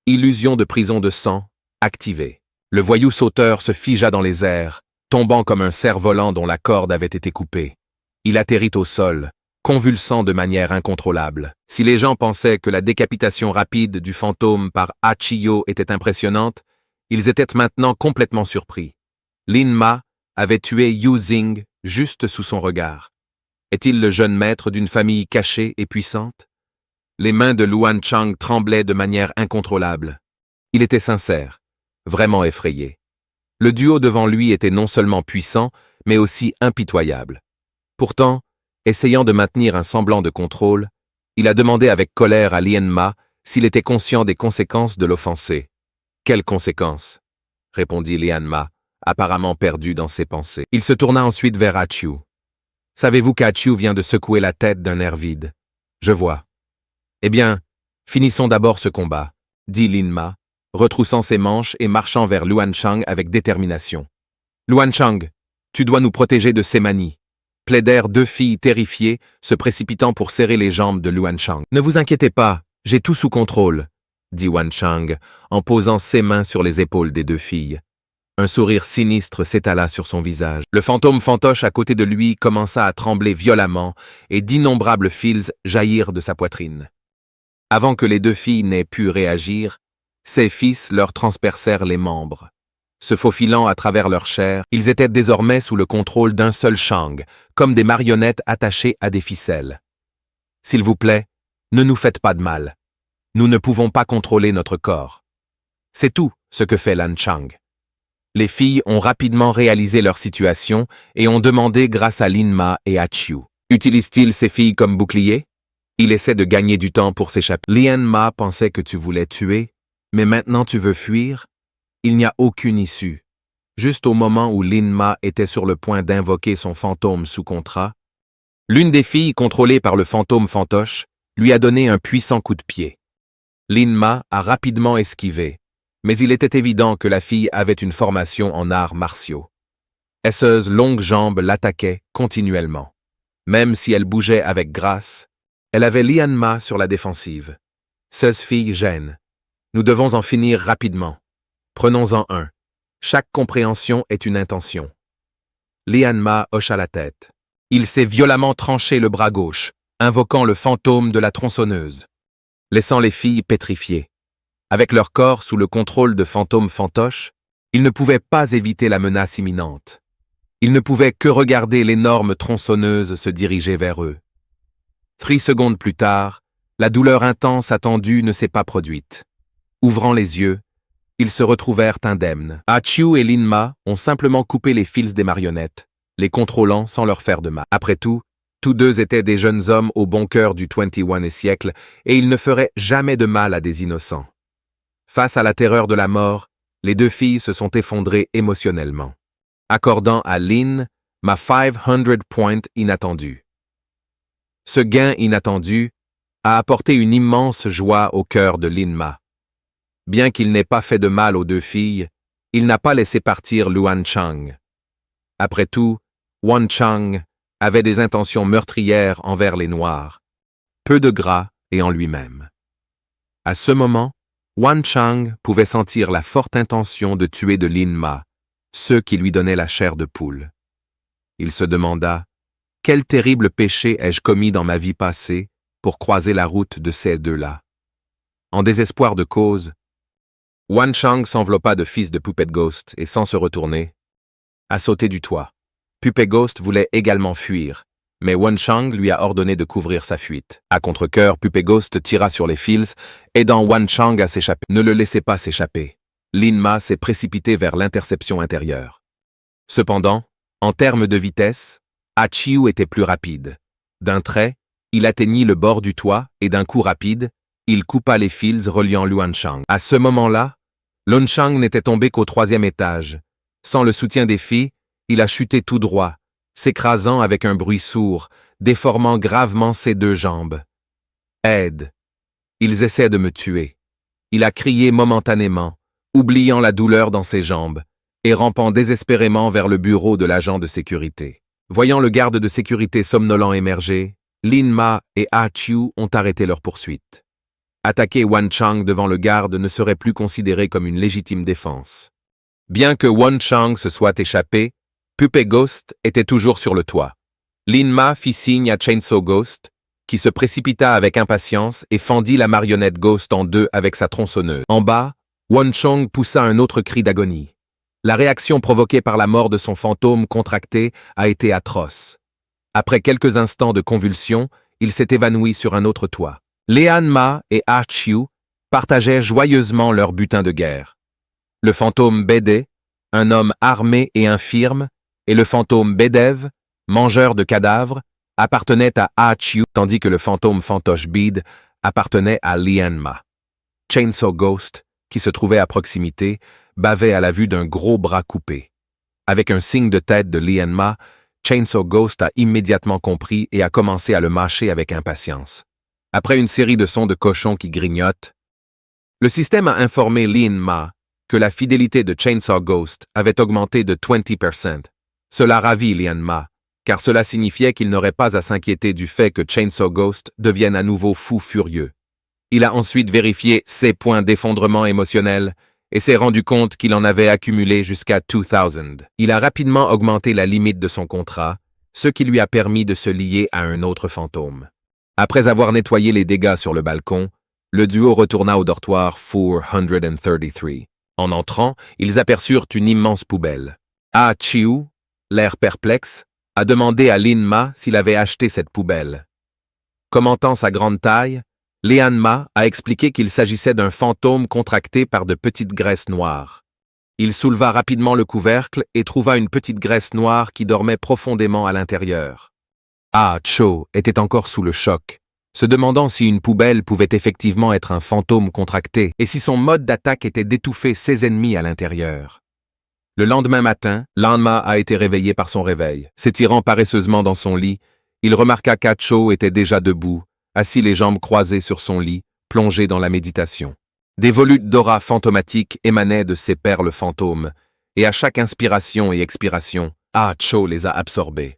Illusion de prison de sang, activée. Le voyou sauteur se figea dans les airs, tombant comme un cerf-volant dont la corde avait été coupée. Il atterrit au sol, convulsant de manière incontrôlable. Si les gens pensaient que la décapitation rapide du fantôme par Achiyo était impressionnante, ils étaient maintenant complètement surpris. Linma avait tué Yu Xing juste sous son regard. Est-il le jeune maître d'une famille cachée et puissante? Les mains de Luan Chang tremblaient de manière incontrôlable. Il était sincère, vraiment effrayé. Le duo devant lui était non seulement puissant, mais aussi impitoyable. Pourtant, essayant de maintenir un semblant de contrôle, il a demandé avec colère à Lianma s'il était conscient des conséquences de l'offenser. « Quelles conséquences ?» répondit Lianma, apparemment perdu dans ses pensées. Il se tourna ensuite vers Achiu. « Savez-vous qu'Achiu vient de secouer la tête d'un air vide? Je vois. » « Eh bien, finissons d'abord ce combat, » dit Linma, retroussant ses manches et marchant vers Luan Chang avec détermination. « Luan Chang, tu dois nous protéger de ces manies. » Plaidèrent deux filles terrifiées, se précipitant pour serrer les jambes de Luan Chang. « Ne vous inquiétez pas, j'ai tout sous contrôle, » dit Wan Chang, en posant ses mains sur les épaules des deux filles. Un sourire sinistre s'étala sur son visage. Le fantôme fantoche à côté de lui commença à trembler violemment et d'innombrables fils jaillirent de sa poitrine. Avant que les deux filles n'aient pu réagir, ses fils leur transpercèrent les membres. Se faufilant à travers leur chair, ils étaient désormais sous le contrôle d'un seul Shang, comme des marionnettes attachées à des ficelles. « S'il vous plaît, ne nous faites pas de mal. Nous ne pouvons pas contrôler notre corps. » C'est tout ce que fait Lan Chang. Les filles ont rapidement réalisé leur situation et ont demandé grâce à Linma et Achiu. Utilise-t-il ces filles comme bouclier? Il essaie de gagner du temps pour s'échapper. Lianma pensait que tu voulais tuer, mais maintenant tu veux fuir? Il n'y a aucune issue. Juste au moment où Linma était sur le point d'invoquer son fantôme sous contrat, l'une des filles contrôlée par le fantôme fantoche lui a donné un puissant coup de pied. Linma a rapidement esquivé, mais il était évident que la fille avait une formation en arts martiaux. Ses longues jambes l'attaquaient continuellement. Même si elle bougeait avec grâce, elle avait Lianma sur la défensive. Ces filles gênent. Nous devons en finir rapidement. Prenons-en un. Chaque compréhension est une intention. Lianma hocha la tête. Il s'est violemment tranché le bras gauche, invoquant le fantôme de la tronçonneuse, laissant les filles pétrifiées. Avec leur corps sous le contrôle de fantômes fantoches, ils ne pouvaient pas éviter la menace imminente. Ils ne pouvaient que regarder l'énorme tronçonneuse se diriger vers eux. 3 secondes plus tard, la douleur intense attendue ne s'est pas produite. Ouvrant les yeux, ils se retrouvèrent indemnes. Achiu et Linma ont simplement coupé les fils des marionnettes, les contrôlant sans leur faire de mal. Après tout, tous deux étaient des jeunes hommes au bon cœur du 21e siècle et ils ne feraient jamais de mal à des innocents. Face à la terreur de la mort, les deux filles se sont effondrées émotionnellement, accordant à Lin ma 500 point inattendue. Ce gain inattendu a apporté une immense joie au cœur de Lin Ma. Bien qu'il n'ait pas fait de mal aux deux filles, il n'a pas laissé partir Luan Chang. Après tout, Wan Chang avait des intentions meurtrières envers les Noirs, peu de gras et en lui-même. À ce moment, Wan Chang pouvait sentir la forte intention de tuer de Lin Ma, ceux qui lui donnaient la chair de poule. Il se demanda « Quel terrible péché ai-je commis dans ma vie passée pour croiser la route de ces deux-là ?» En désespoir de cause, Wan Chang s'enveloppa de fils de Puppet Ghost et sans se retourner, a sauté du toit. Puppet Ghost voulait également fuir, mais Wan Chang lui a ordonné de couvrir sa fuite. À contre-cœur, Puppet Ghost tira sur les fils, aidant Wan Chang à s'échapper. Ne le laissez pas s'échapper. Lin Ma s'est précipité vers l'interception intérieure. Cependant, en termes de vitesse, Ah Chiu était plus rapide. D'un trait, il atteignit le bord du toit et d'un coup rapide, il coupa les fils reliant Luan Chang. À ce moment-là, Luan Chang n'était tombé qu'au 3e étage. Sans le soutien des filles, il a chuté tout droit, s'écrasant avec un bruit sourd, déformant gravement ses 2 jambes. « Aide! Ils essaient de me tuer. » Il a crié momentanément, oubliant la douleur dans ses jambes, et rampant désespérément vers le bureau de l'agent de sécurité. Voyant le garde de sécurité somnolent émerger, Lin Ma et Ah Chiu ont arrêté leur poursuite. Attaquer Wan Chang devant le garde ne serait plus considéré comme une légitime défense. Bien que Wan Chang se soit échappé, Puppet Ghost était toujours sur le toit. Lin Ma fit signe à Chainsaw Ghost, qui se précipita avec impatience et fendit la marionnette Ghost en 2 avec sa tronçonneuse. En bas, Wan Chang poussa un autre cri d'agonie. La réaction provoquée par la mort de son fantôme contracté a été atroce. Après quelques instants de convulsions, il s'est évanoui sur un autre toit. Lian Ma et Ah Chiu partageaient joyeusement leur butin de guerre. Le fantôme Bede, un homme armé et infirme, et le fantôme Bedev, mangeur de cadavres, appartenaient à Ah Chiu, tandis que le fantôme Fantoche Bede appartenait à Lian Ma. Chainsaw Ghost, qui se trouvait à proximité, bavait à la vue d'un gros bras coupé. Avec un signe de tête de Lian Ma, Chainsaw Ghost a immédiatement compris et a commencé à le mâcher avec impatience. Après une série de sons de cochons qui grignotent, le système a informé Lin Ma que la fidélité de Chainsaw Ghost avait augmenté de 20%. Cela ravit Lian Ma, car cela signifiait qu'il n'aurait pas à s'inquiéter du fait que Chainsaw Ghost devienne à nouveau fou furieux. Il a ensuite vérifié ses points d'effondrement émotionnel et s'est rendu compte qu'il en avait accumulé jusqu'à 2000. Il a rapidement augmenté la limite de son contrat, ce qui lui a permis de se lier à un autre fantôme. Après avoir nettoyé les dégâts sur le balcon, le duo retourna au dortoir 433. En entrant, ils aperçurent une immense poubelle. Ah Chiu, l'air perplexe, a demandé à Lin Ma s'il avait acheté cette poubelle. Commentant sa grande taille, Lian Ma a expliqué qu'il s'agissait d'un fantôme contracté par de petites graisses noires. Il souleva rapidement le couvercle et trouva une petite graisse noire qui dormait profondément à l'intérieur. Ah Cho était encore sous le choc, se demandant si une poubelle pouvait effectivement être un fantôme contracté et si son mode d'attaque était d'étouffer ses ennemis à l'intérieur. Le lendemain matin, Lian Ma a été réveillé par son réveil. S'étirant paresseusement dans son lit, il remarqua qu'Ah Cho était déjà debout, assis les jambes croisées sur son lit, plongé dans la méditation. Des volutes d'aura fantomatique émanaient de ses perles fantômes, et à chaque inspiration et expiration, Ah Cho les a absorbées.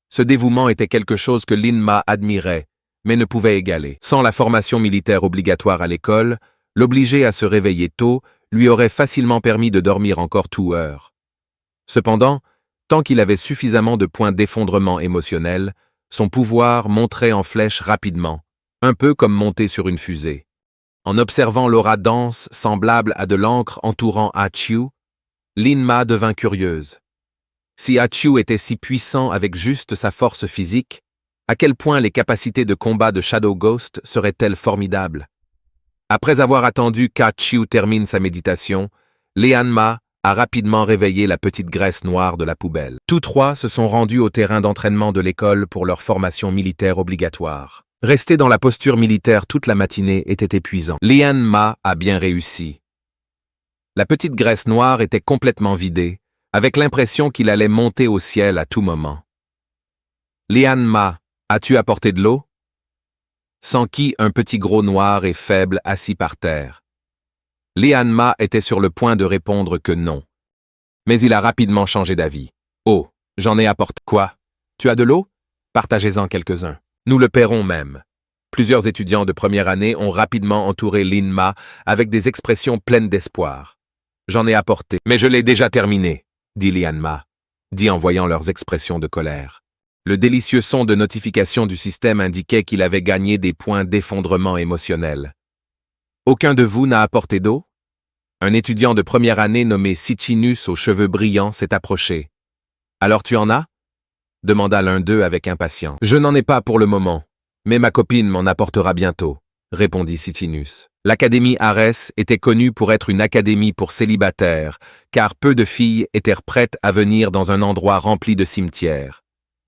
Ce dévouement était quelque chose que Lin Ma admirait, mais ne pouvait égaler. Sans la formation militaire obligatoire à l'école, l'obliger à se réveiller tôt lui aurait facilement permis de dormir encore 2 heures. Cependant, tant qu'il avait suffisamment de points d'effondrement émotionnel, son pouvoir monterait en flèche rapidement, un peu comme monter sur une fusée. En observant l'aura dense, semblable à de l'encre entourant Ah Chiu, Lin Ma devint curieuse. Si Ah Chiu était si puissant avec juste sa force physique, à quel point les capacités de combat de Shadow Ghost seraient-elles formidables? Après avoir attendu qu'Ah Chiu termine sa méditation, Lian Ma a rapidement réveillé la petite graisse noire de la poubelle. Tous 3 se sont rendus au terrain d'entraînement de l'école pour leur formation militaire obligatoire. Rester dans la posture militaire toute la matinée était épuisant. Lian Ma a bien réussi. La petite graisse noire était complètement vidée, avec l'impression qu'il allait monter au ciel à tout moment. Lian Ma As-tu apporté de l'eau? S'enquit un petit gros noir et faible assis par terre. Lian-ma était sur le point de répondre que non. Mais il a rapidement changé d'avis. Oh, j'en ai apporté. Quoi? Tu as de l'eau? Partagez-en quelques-uns. Nous le paierons même. Plusieurs étudiants de première année ont rapidement entouré Lin-ma avec des expressions pleines d'espoir. J'en ai apporté, mais je l'ai déjà terminé, dit Lian-ma, dit en voyant leurs expressions de colère. Le délicieux son de notification du système indiquait qu'il avait gagné des points d'effondrement émotionnel. Aucun de vous n'a apporté d'eau? Un étudiant de première année nommé Sichinus aux cheveux brillants s'est approché. Alors tu en as? Demanda l'un d'eux avec impatience. Je n'en ai pas pour le moment, mais ma copine m'en apportera bientôt, répondit Sichinus. L'Académie Arès était connue pour être une académie pour célibataires, car peu de filles étaient prêtes à venir dans un endroit rempli de cimetières.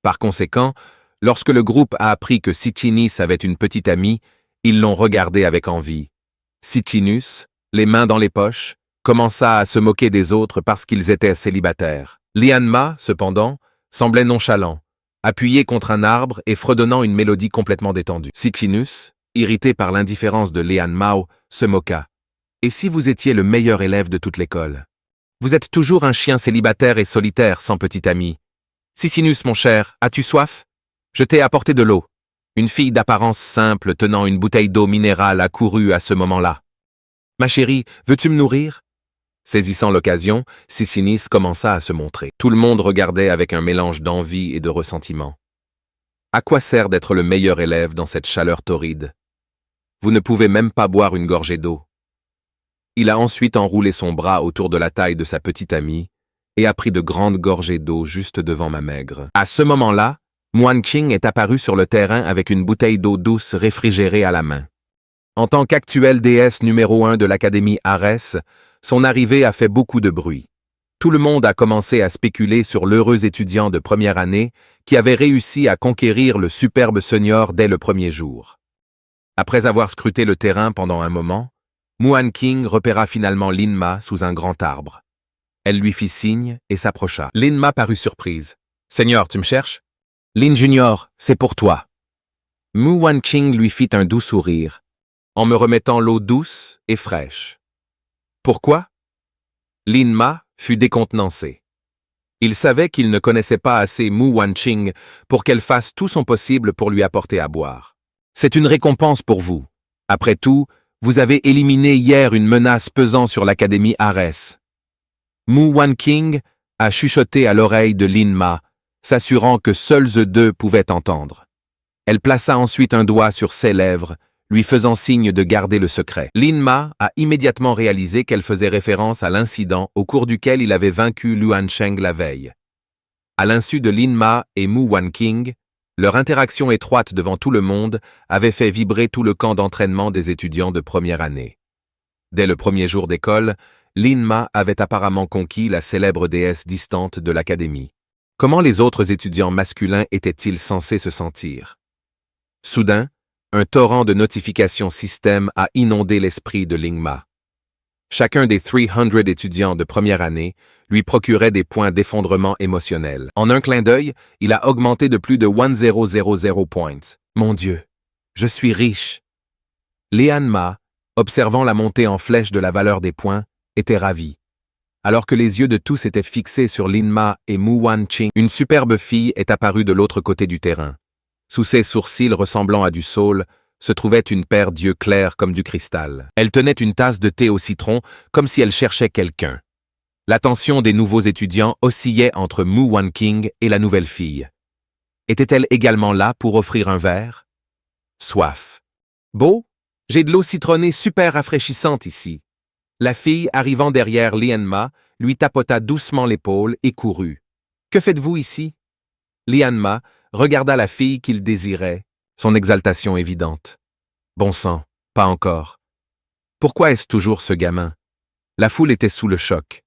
Par conséquent, lorsque le groupe a appris que Sichinus avait une petite amie, ils l'ont regardé avec envie. Sichinus, les mains dans les poches, commença à se moquer des autres parce qu'ils étaient célibataires. Lian-ma, cependant, semblait nonchalant, appuyé contre un arbre et fredonnant une mélodie complètement détendue. Sichinus, irrité par l'indifférence de Lian-ma, se moqua. Et si vous étiez le meilleur élève de toute l'école? Vous êtes toujours un chien célibataire et solitaire sans petit ami. Sichinus, mon cher, as-tu soif? Je t'ai apporté de l'eau. Une fille d'apparence simple tenant une bouteille d'eau minérale accourut à ce moment-là. Ma chérie, veux-tu me nourrir? Saisissant l'occasion, Sichinus commença à se montrer. Tout le monde regardait avec un mélange d'envie et de ressentiment. À quoi sert d'être le meilleur élève dans cette chaleur torride? Vous ne pouvez même pas boire une gorgée d'eau. Il a ensuite enroulé son bras autour de la taille de sa petite amie et a pris de grandes gorgées d'eau juste devant ma maigre. À ce moment-là, Muan-Qing est apparu sur le terrain avec une bouteille d'eau douce réfrigérée à la main. En tant qu'actuelle déesse numéro 1 de l'Académie Arès, son arrivée a fait beaucoup de bruit. Tout le monde a commencé à spéculer sur l'heureux étudiant de première année qui avait réussi à conquérir le superbe senior dès le premier jour. Après avoir scruté le terrain pendant un moment, Muan-Qing repéra finalement Lin-ma sous un grand arbre. Elle lui fit signe et s'approcha. Lin-ma parut surprise. « Seigneur, tu me cherches? »« Lin Junior, c'est pour toi. » Muan-Qing lui fit un doux sourire, en me remettant l'eau douce et fraîche. Pourquoi? Lin-ma fut décontenancé. Il savait qu'il ne connaissait pas assez Muan-Qing pour qu'elle fasse tout son possible pour lui apporter à boire. C'est une récompense pour vous. Après tout, vous avez éliminé hier une menace pesant sur l'Académie Arès. Muan-Qing a chuchoté à l'oreille de Lin-ma, s'assurant que seuls eux deux pouvaient entendre. Elle plaça ensuite un doigt sur ses lèvres, lui faisant signe de garder le secret. Lin-ma a immédiatement réalisé qu'elle faisait référence à l'incident au cours duquel il avait vaincu Luan Sheng la veille. À l'insu de Lin-ma et Muan-Qing, leur interaction étroite devant tout le monde avait fait vibrer tout le camp d'entraînement des étudiants de première année. Dès le premier jour d'école, Lin-ma avait apparemment conquis la célèbre déesse distante de l'académie. Comment les autres étudiants masculins étaient-ils censés se sentir? Soudain, un torrent de notifications système a inondé l'esprit de Lin-ma. Chacun des 300 étudiants de première année lui procurait des points d'effondrement émotionnel. En un clin d'œil, il a augmenté de plus de 1000 points. Mon Dieu, je suis riche. Lian-ma, observant la montée en flèche de la valeur des points, était ravi. Alors que les yeux de tous étaient fixés sur Lin-ma et Muan-Qing, une superbe fille est apparue de l'autre côté du terrain. Sous ses sourcils ressemblant à du saule, se trouvait une paire d'yeux clairs comme du cristal. Elle tenait une tasse de thé au citron, comme si elle cherchait quelqu'un. L'attention des nouveaux étudiants oscillait entre Muan-Qing et la nouvelle fille. Était-elle également là pour offrir un verre? Soif. Beau, j'ai de l'eau citronnée super rafraîchissante ici. La fille, arrivant derrière Lian-ma, lui tapota doucement l'épaule et courut. Que faites-vous ici? Lian-ma regarda la fille qu'il désirait, son exaltation évidente. Bon sang, pas encore. Pourquoi est-ce toujours ce gamin? La foule était sous le choc.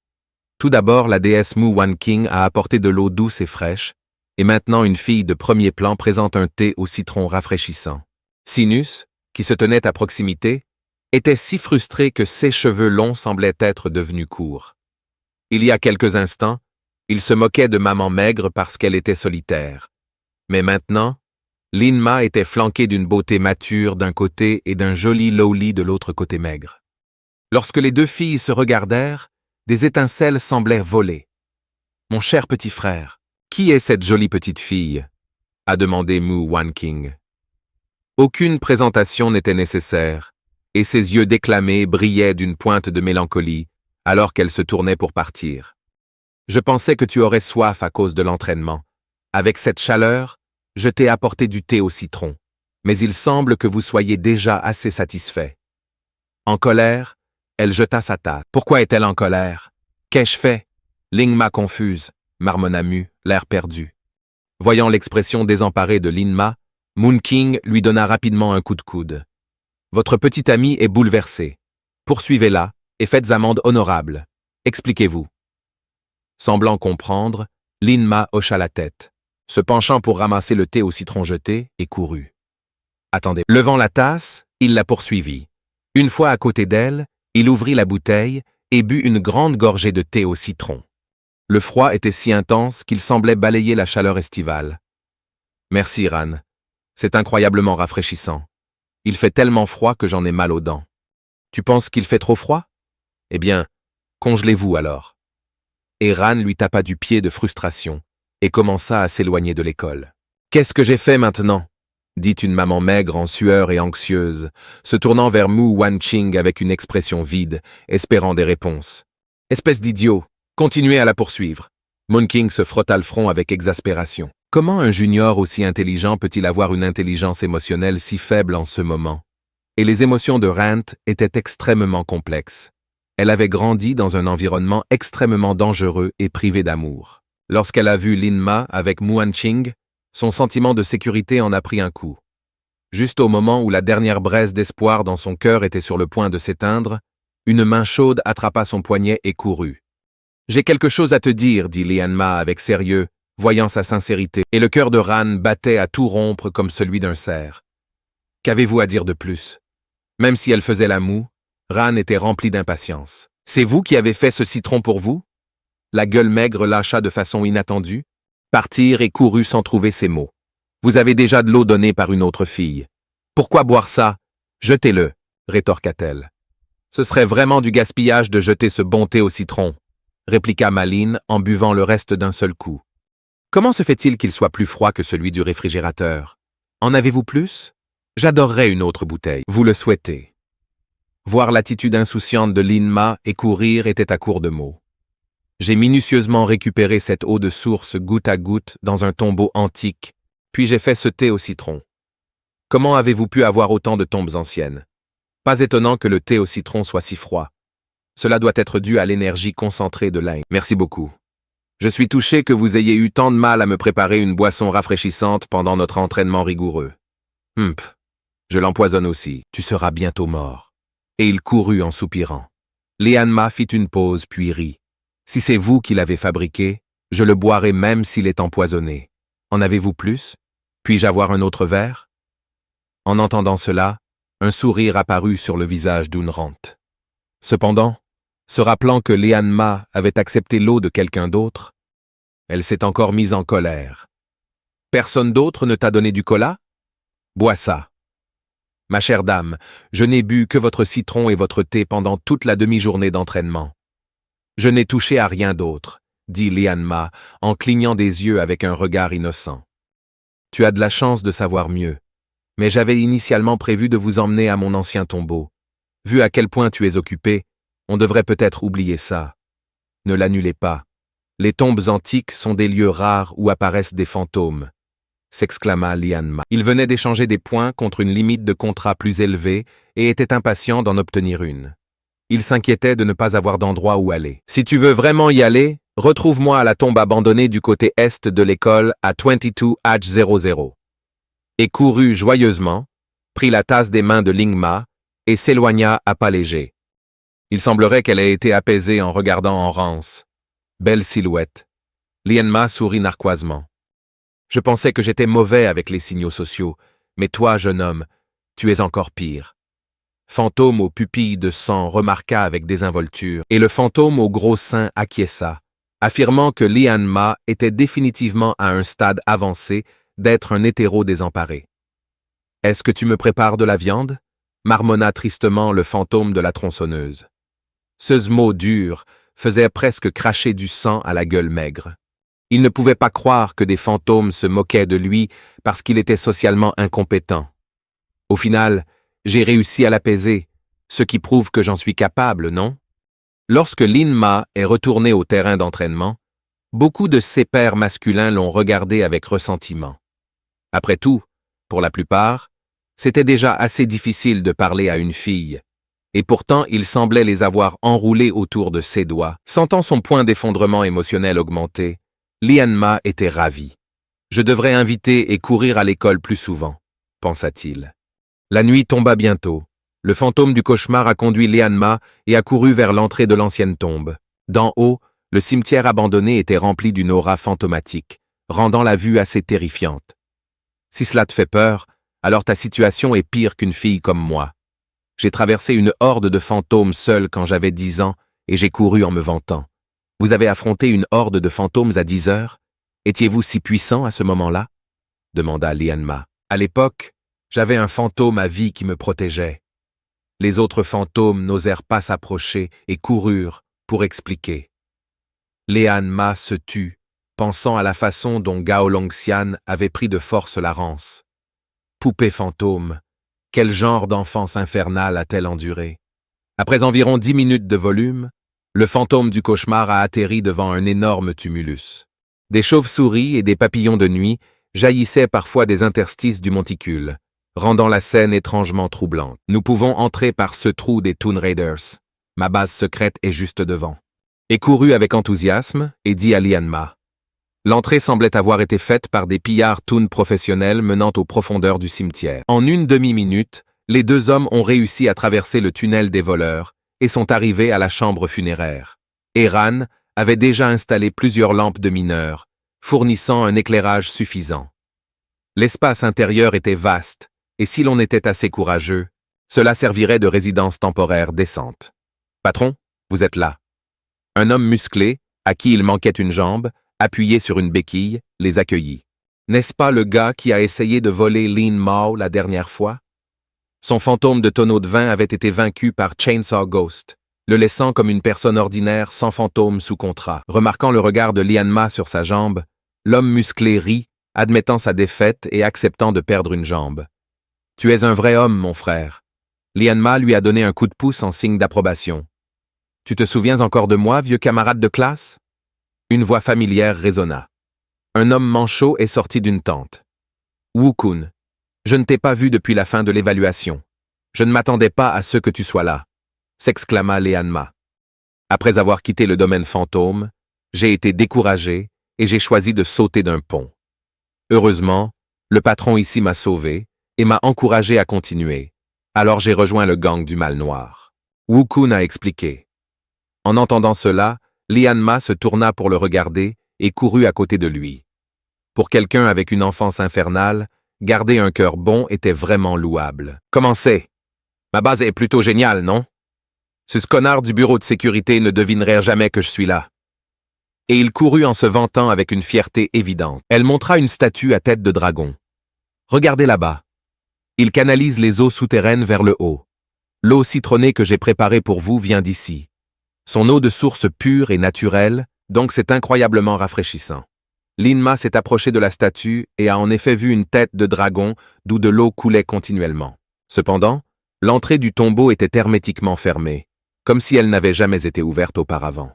Tout d'abord, la déesse Muan-Qing a apporté de l'eau douce et fraîche, et maintenant une fille de premier plan présente un thé au citron rafraîchissant. Sinus, qui se tenait à proximité, était si frustré que ses cheveux longs semblaient être devenus courts. Il y a quelques instants, il se moquait de maman maigre parce qu'elle était solitaire. Mais maintenant, Lin-Ma était flanquée d'une beauté mature d'un côté et d'un joli lowly de l'autre côté maigre. Lorsque les deux filles se regardèrent, des étincelles semblèrent voler. « Mon cher petit frère, qui est cette jolie petite fille ?» a demandé Mu Wanqing. Aucune présentation n'était nécessaire, et ses yeux déclamés brillaient d'une pointe de mélancolie alors qu'elle se tournait pour partir. « Je pensais que tu aurais soif à cause de l'entraînement. Avec cette chaleur, je t'ai apporté du thé au citron, mais il semble que vous soyez déjà assez satisfait. » En colère, elle jeta sa tasse. « Pourquoi est-elle en colère? Qu'ai-je fait? » Lin-Ma confuse, marmonna Mu, l'air perdu. Voyant l'expression désemparée de Lin-Ma, Moon King lui donna rapidement un coup de coude. « Votre petite amie est bouleversée. Poursuivez-la et faites amende honorable. Expliquez-vous. » Semblant comprendre, Lin-Ma hocha la tête, se penchant pour ramasser le thé au citron jeté, et courut. Attendez. Levant la tasse, il la poursuivit. Une fois à côté d'elle, il ouvrit la bouteille et but une grande gorgée de thé au citron. Le froid était si intense qu'il semblait balayer la chaleur estivale. « Merci, Ran. C'est incroyablement rafraîchissant. Il fait tellement froid que j'en ai mal aux dents. Tu penses qu'il fait trop froid? Eh bien, congelez-vous alors. » Et Ran lui tapa du pied de frustration et commença à s'éloigner de l'école. « Qu'est-ce que j'ai fait maintenant ?» dit une maman maigre en sueur et anxieuse, se tournant vers Mu Wanqing avec une expression vide, espérant des réponses. « Espèce d'idiot, continuez à la poursuivre. » Moon King se frotta le front avec exaspération. Comment un junior aussi intelligent peut-il avoir une intelligence émotionnelle si faible en ce moment? Et les émotions de Rant étaient extrêmement complexes. Elle avait grandi dans un environnement extrêmement dangereux et privé d'amour. Lorsqu'elle a vu Lin-Ma avec Mu Wanqing, son sentiment de sécurité en a pris un coup. Juste au moment où la dernière braise d'espoir dans son cœur était sur le point de s'éteindre, une main chaude attrapa son poignet et courut. « J'ai quelque chose à te dire, » dit Lin-Ma avec sérieux, voyant sa sincérité, et le cœur de Ran battait à tout rompre comme celui d'un cerf. « Qu'avez-vous à dire de plus ?» Même si elle faisait la moue, Ran était rempli d'impatience. « C'est vous qui avez fait ce citron pour vous ?» La gueule maigre lâcha de façon inattendue, partir et courut sans trouver ses mots. « Vous avez déjà de l'eau donnée par une autre fille. Pourquoi boire ça? Jetez-le, » rétorqua-t-elle. « Ce serait vraiment du gaspillage de jeter ce bon thé au citron, » répliqua Maline en buvant le reste d'un seul coup. « Comment se fait-il qu'il soit plus froid que celui du réfrigérateur? En avez-vous plus? J'adorerais une autre bouteille. Vous le souhaitez. » Voir l'attitude insouciante de Lin-Ma et courir était à court de mots. J'ai minutieusement récupéré cette eau de source goutte à goutte dans un tombeau antique, puis j'ai fait ce thé au citron. Comment avez-vous pu avoir autant de tombes anciennes? Pas étonnant que le thé au citron soit si froid. Cela doit être dû à l'énergie concentrée de l'Inde. Merci beaucoup. Je suis touché que vous ayez eu tant de mal à me préparer une boisson rafraîchissante pendant notre entraînement rigoureux. Je l'empoisonne aussi. Tu seras bientôt mort. Et il courut en soupirant. Lin-Ma fit une pause puis rit. Si c'est vous qui l'avez fabriqué, je le boirai même s'il est empoisonné. En avez-vous plus? Puis-je avoir un autre verre? En entendant cela, un sourire apparut sur le visage d'Unrant. Cependant, se rappelant que Lin-Ma avait accepté l'eau de quelqu'un d'autre, elle s'est encore mise en colère. Personne d'autre ne t'a donné du cola? Bois ça. Ma chère dame, je n'ai bu que votre citron et votre thé pendant toute la demi-journée d'entraînement. Je n'ai touché à rien d'autre, dit Lin-Ma en clignant des yeux avec un regard innocent. Tu as de la chance de savoir mieux, mais j'avais initialement prévu de vous emmener à mon ancien tombeau. Vu à quel point tu es occupé, on devrait peut-être oublier ça. Ne l'annulez pas. Les tombes antiques sont des lieux rares où apparaissent des fantômes, s'exclama Lin-Ma. Il venait d'échanger des points contre une limite de contrat plus élevée et était impatient d'en obtenir une. Il s'inquiétait de ne pas avoir d'endroit où aller. Si tu veux vraiment y aller, retrouve-moi à la tombe abandonnée du côté est de l'école à 22H00. Et courut joyeusement, prit la tasse des mains de Lin-Ma et s'éloigna à pas légers. Il semblerait qu'elle ait été apaisée en regardant en rance. Belle silhouette. Lin-Ma sourit narquoisement. Je pensais que j'étais mauvais avec les signaux sociaux, mais toi, jeune homme, tu es encore pire. Fantôme aux pupilles de sang remarqua avec désinvolture, et le fantôme aux gros seins acquiesça, affirmant que Lin-Ma était définitivement à un stade avancé d'être un hétéro désemparé. « Est-ce que tu me prépares de la viande » marmonna tristement le fantôme de la tronçonneuse. Ce mot dur faisait presque cracher du sang à la gueule maigre. Il ne pouvait pas croire que des fantômes se moquaient de lui parce qu'il était socialement incompétent. Au final, j'ai réussi à l'apaiser, ce qui prouve que j'en suis capable, non? Lorsque Lin Ma est retourné au terrain d'entraînement, beaucoup de ses pairs masculins l'ont regardé avec ressentiment. Après tout, pour la plupart, c'était déjà assez difficile de parler à une fille, et pourtant il semblait les avoir enroulés autour de ses doigts. Sentant son point d'effondrement émotionnel augmenter, Lian Ma était ravi. « Je devrais inviter et courir à l'école plus souvent », pensa-t-il. La nuit tomba bientôt. Le fantôme du cauchemar a conduit Lian Ma et a couru vers l'entrée de l'ancienne tombe. D'en haut, le cimetière abandonné était rempli d'une aura fantomatique, rendant la vue assez terrifiante. Si cela te fait peur, alors ta situation est pire qu'une fille comme moi. J'ai traversé une horde de fantômes seul quand j'avais 10 ans et j'ai couru en me vantant. Vous avez affronté une horde de fantômes à 10 heures? Étiez-vous si puissant à ce moment-là? Demanda Lian Ma. À l'époque, j'avais un fantôme à vie qui me protégeait. Les autres fantômes n'osèrent pas s'approcher et coururent pour expliquer. Lian Ma se tut, pensant à la façon dont Gao Longxian avait pris de force la rance. Poupée fantôme, quel genre d'enfance infernale a-t-elle enduré? Après environ 10 minutes de volume, le fantôme du cauchemar a atterri devant un énorme tumulus. Des chauves-souris et des papillons de nuit jaillissaient parfois des interstices du monticule, rendant la scène étrangement troublante. Nous pouvons entrer par ce trou des Toon Raiders. Ma base secrète est juste devant. Et courut avec enthousiasme et dit à Lian Ma. L'entrée semblait avoir été faite par des pillards Toon professionnels menant aux profondeurs du cimetière. En une demi-minute, les deux hommes ont réussi à traverser le tunnel des voleurs et sont arrivés à la chambre funéraire. Eran avait déjà installé plusieurs lampes de mineurs, fournissant un éclairage suffisant. L'espace intérieur était vaste, et si l'on était assez courageux, cela servirait de résidence temporaire décente. « Patron, vous êtes là. » Un homme musclé, à qui il manquait une jambe, appuyé sur une béquille, les accueillit. « N'est-ce pas le gars qui a essayé de voler Lin Mao la dernière fois? » Son fantôme de tonneau de vin avait été vaincu par Chainsaw Ghost, le laissant comme une personne ordinaire sans fantôme sous contrat. Remarquant le regard de Lian Ma sur sa jambe, l'homme musclé rit, admettant sa défaite et acceptant de perdre une jambe. « Tu es un vrai homme, mon frère. » Lian Ma lui a donné un coup de pouce en signe d'approbation. « Tu te souviens encore de moi, vieux camarade de classe ?» Une voix familière résonna. Un homme manchot est sorti d'une tente. « Wu-kun, je ne t'ai pas vu depuis la fin de l'évaluation. Je ne m'attendais pas à ce que tu sois là, » s'exclama Lian Ma. Après avoir quitté le domaine fantôme, j'ai été découragé et j'ai choisi de sauter d'un pont. Heureusement, le patron ici m'a sauvé et m'a encouragé à continuer. Alors j'ai rejoint le gang du mal noir. Wu-kun a expliqué. En entendant cela, Lian Ma se tourna pour le regarder et courut à côté de lui. Pour quelqu'un avec une enfance infernale, garder un cœur bon était vraiment louable. « Comment c'est? Ma base est plutôt géniale, non? Ce connard du bureau de sécurité ne devinerait jamais que je suis là. » Et il courut en se vantant avec une fierté évidente. Elle montra une statue à tête de dragon. « Regardez là-bas. Il canalise les eaux souterraines vers le haut. L'eau citronnée que j'ai préparée pour vous vient d'ici. Son eau de source pure et naturelle, donc c'est incroyablement rafraîchissant. » Lin Ma s'est approché de la statue et a en effet vu une tête de dragon d'où de l'eau coulait continuellement. Cependant, l'entrée du tombeau était hermétiquement fermée, comme si elle n'avait jamais été ouverte auparavant.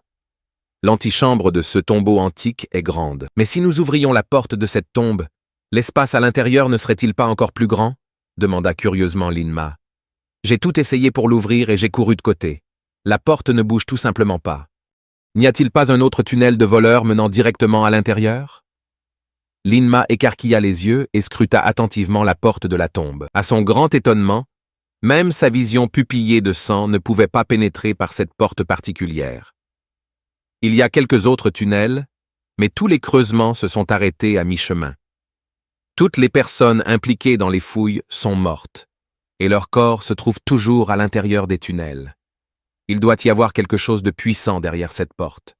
L'antichambre de ce tombeau antique est grande. Mais si nous ouvrions la porte de cette tombe, l'espace à l'intérieur ne serait-il pas encore plus grand? Demanda curieusement Lin Ma. J'ai tout essayé pour l'ouvrir et j'ai couru de côté. La porte ne bouge tout simplement pas. N'y a-t-il pas un autre tunnel de voleurs menant directement à l'intérieur? Lin Ma écarquilla les yeux et scruta attentivement la porte de la tombe. À son grand étonnement, même sa vision pupillée de sang ne pouvait pas pénétrer par cette porte particulière. Il y a quelques autres tunnels, mais tous les creusements se sont arrêtés à mi-chemin. Toutes les personnes impliquées dans les fouilles sont mortes, et leurs corps se trouvent toujours à l'intérieur des tunnels. Il doit y avoir quelque chose de puissant derrière cette porte.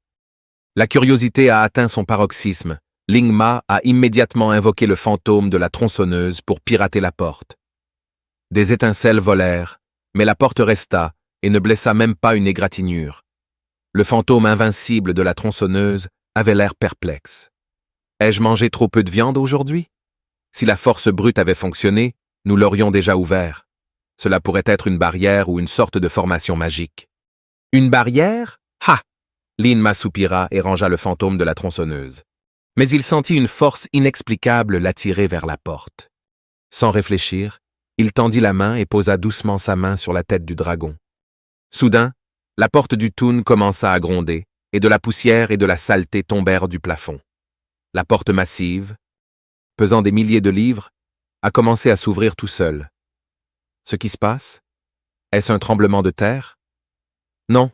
La curiosité a atteint son paroxysme, Lingma a immédiatement invoqué le fantôme de la tronçonneuse pour pirater la porte. Des étincelles volèrent, mais la porte resta et ne blessa même pas une égratignure. Le fantôme invincible de la tronçonneuse avait l'air perplexe. Ai-je mangé trop peu de viande aujourd'hui? Si la force brute avait fonctionné, nous l'aurions déjà ouvert. Cela pourrait être une barrière ou une sorte de formation magique. Une barrière? Ha! Lingma soupira et rangea le fantôme de la tronçonneuse. Mais il sentit une force inexplicable l'attirer vers la porte. Sans réfléchir, il tendit la main et posa doucement sa main sur la tête du dragon. Soudain, la porte du Toon commença à gronder, et de la poussière et de la saleté tombèrent du plafond. La porte massive, pesant des milliers de livres, a commencé à s'ouvrir tout seul. Ce qui se passe? Est-ce un tremblement de terre? Non.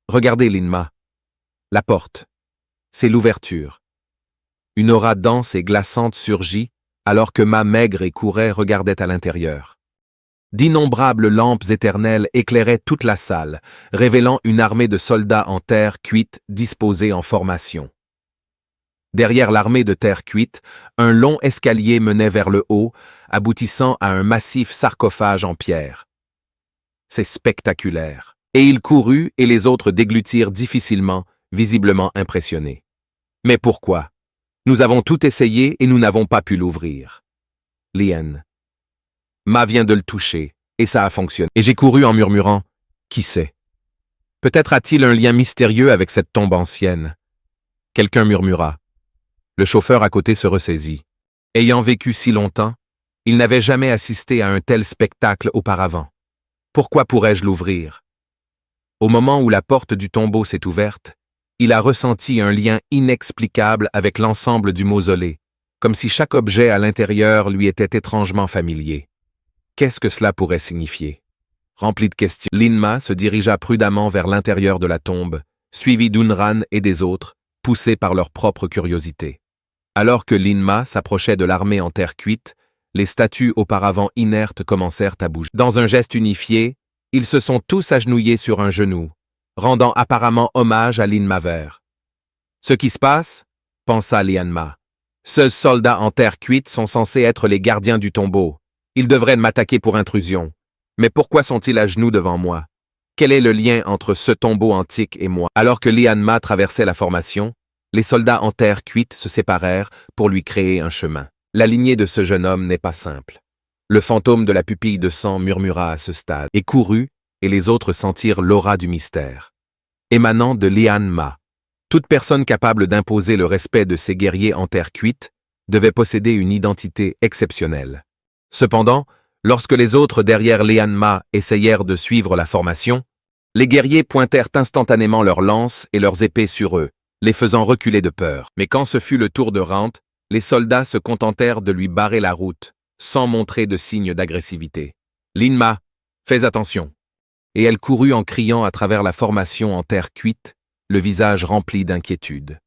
Regardez, Lingma. La porte. C'est l'ouverture. Une aura dense et glaçante surgit, alors que Ma maigre et Couret regardait à l'intérieur. D'innombrables lampes éternelles éclairaient toute la salle, révélant une armée de soldats en terre cuite disposés en formation. Derrière l'armée de terre cuite, un long escalier menait vers le haut, aboutissant à un massif sarcophage en pierre. C'est spectaculaire. Et il courut et les autres déglutirent difficilement, visiblement impressionnés. Mais pourquoi? Nous avons tout essayé et nous n'avons pas pu l'ouvrir. Lien. Ma vient de le toucher, et ça a fonctionné. Et j'ai couru en murmurant, qui sait? Peut-être a-t-il un lien mystérieux avec cette tombe ancienne. Quelqu'un murmura. Le chauffeur à côté se ressaisit. Ayant vécu si longtemps, il n'avait jamais assisté à un tel spectacle auparavant. Pourquoi pourrais-je l'ouvrir? Au moment où la porte du tombeau s'est ouverte, il a ressenti un lien inexplicable avec l'ensemble du mausolée, comme si chaque objet à l'intérieur lui était étrangement familier. Qu'est-ce que cela pourrait signifier? Rempli de questions, Lingma se dirigea prudemment vers l'intérieur de la tombe, suivi d'Unran et des autres, poussés par leur propre curiosité. Alors que Lingma s'approchait de l'armée en terre cuite, les statues auparavant inertes commencèrent à bouger. Dans un geste unifié, ils se sont tous agenouillés sur un genou, rendant apparemment hommage à Lingma Vert. Ce qui se passe, pensa Lingma. Seuls soldats en terre cuite sont censés être les gardiens du tombeau. Ils devraient m'attaquer pour intrusion. Mais pourquoi sont-ils à genoux devant moi? Quel est le lien entre ce tombeau antique et moi? Alors que Lingma traversait la formation, les soldats en terre cuite se séparèrent pour lui créer un chemin. La lignée de ce jeune homme n'est pas simple. Le fantôme de la pupille de sang murmura à ce stade, et courut, et les autres sentirent l'aura du mystère. Émanant de Lingma. Toute personne capable d'imposer le respect de ces guerriers en terre cuite devait posséder une identité exceptionnelle. Cependant, lorsque les autres derrière Lingma essayèrent de suivre la formation, les guerriers pointèrent instantanément leurs lances et leurs épées sur eux, les faisant reculer de peur. Mais quand ce fut le tour de Rante, les soldats se contentèrent de lui barrer la route, sans montrer de signe d'agressivité. « Lingma, fais attention !» Et elle courut en criant à travers la formation en terre cuite, le visage rempli d'inquiétude.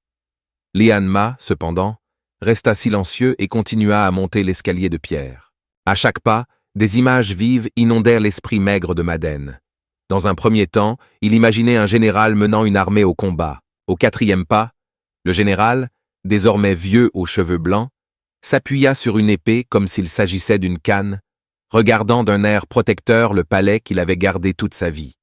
Lingma, cependant, resta silencieux et continua à monter l'escalier de pierre. À chaque pas, des images vives inondèrent l'esprit maigre de Madène. Dans un premier temps, il imaginait un général menant une armée au combat. Au quatrième pas, le général, désormais vieux aux cheveux blancs, s'appuya sur une épée comme s'il s'agissait d'une canne, regardant d'un air protecteur le palais qu'il avait gardé toute sa vie.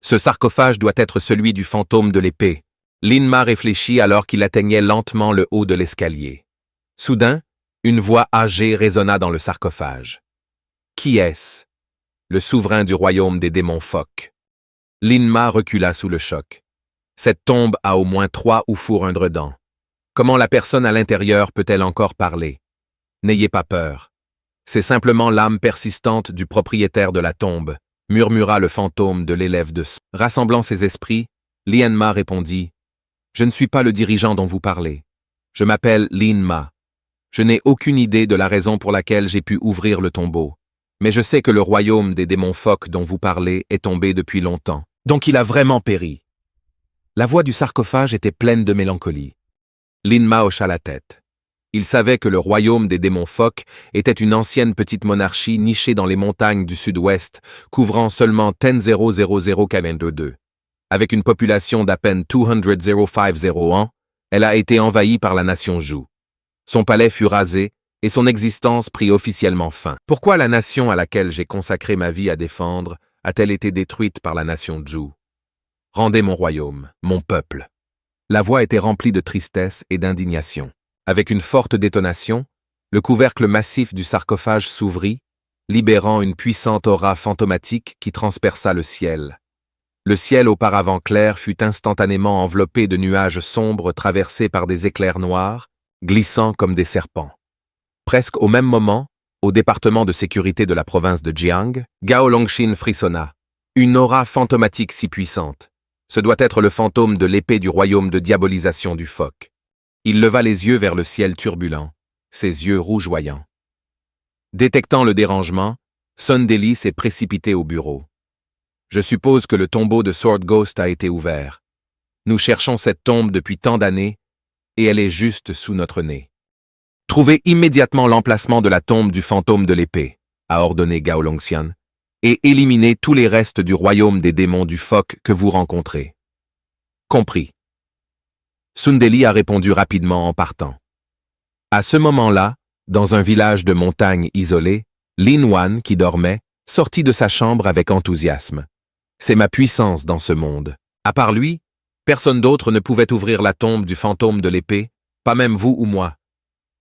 Ce sarcophage doit être celui du fantôme de l'épée. Lingma réfléchit alors qu'il atteignait lentement le haut de l'escalier. Soudain, une voix âgée résonna dans le sarcophage. Qui est-ce? Le souverain du royaume des démons phoques. Lingma recula sous le choc. Cette tombe a au moins 3 ou fourrundres dents. Comment la personne à l'intérieur peut-elle encore parler? N'ayez pas peur. C'est simplement l'âme persistante du propriétaire de la tombe, murmura le fantôme de l'élève de sang. Rassemblant ses esprits, Lingma répondit « Je ne suis pas le dirigeant dont vous parlez. Je m'appelle Lingma. Je n'ai aucune idée de la raison pour laquelle j'ai pu ouvrir le tombeau, mais je sais que le royaume des démons phoques dont vous parlez est tombé depuis longtemps. Donc il a vraiment péri. » La voix du sarcophage était pleine de mélancolie. Lingma hocha la tête. Il savait que le royaume des démons phoques était une ancienne petite monarchie nichée dans les montagnes du sud-ouest, couvrant seulement 10,000 km². Avec une population d'à peine 200,050 ans, elle a été envahie par la nation Zhou. Son palais fut rasé et son existence prit officiellement fin. Pourquoi la nation à laquelle j'ai consacré ma vie à défendre a-t-elle été détruite par la nation Zhou? Rendez mon royaume, mon peuple. La voix était remplie de tristesse et d'indignation. Avec une forte détonation, le couvercle massif du sarcophage s'ouvrit, libérant une puissante aura fantomatique qui transperça le ciel. Le ciel auparavant clair fut instantanément enveloppé de nuages sombres traversés par des éclairs noirs, glissant comme des serpents. Presque au même moment, au département de sécurité de la province de Jiang, Gao Longxin frissonna. Une aura fantomatique si puissante. Ce doit être le fantôme de l'épée du royaume de diabolisation du phoque. Il leva les yeux vers le ciel turbulent, ses yeux rougeoyants. Détectant le dérangement, Sun Deli s'est précipité au bureau. Je suppose que le tombeau de Sword Ghost a été ouvert. Nous cherchons cette tombe depuis tant d'années, et elle est juste sous notre nez. Trouvez immédiatement l'emplacement de la tombe du fantôme de l'épée, a ordonné Gao Longxian, et éliminez tous les restes du royaume des démons du phoque que vous rencontrez. Compris. Sun Deli a répondu rapidement en partant. À ce moment-là, dans un village de montagne isolé, Lin Wan, qui dormait, sortit de sa chambre avec enthousiasme. C'est ma puissance dans ce monde. À part lui, personne d'autre ne pouvait ouvrir la tombe du fantôme de l'épée, pas même vous ou moi.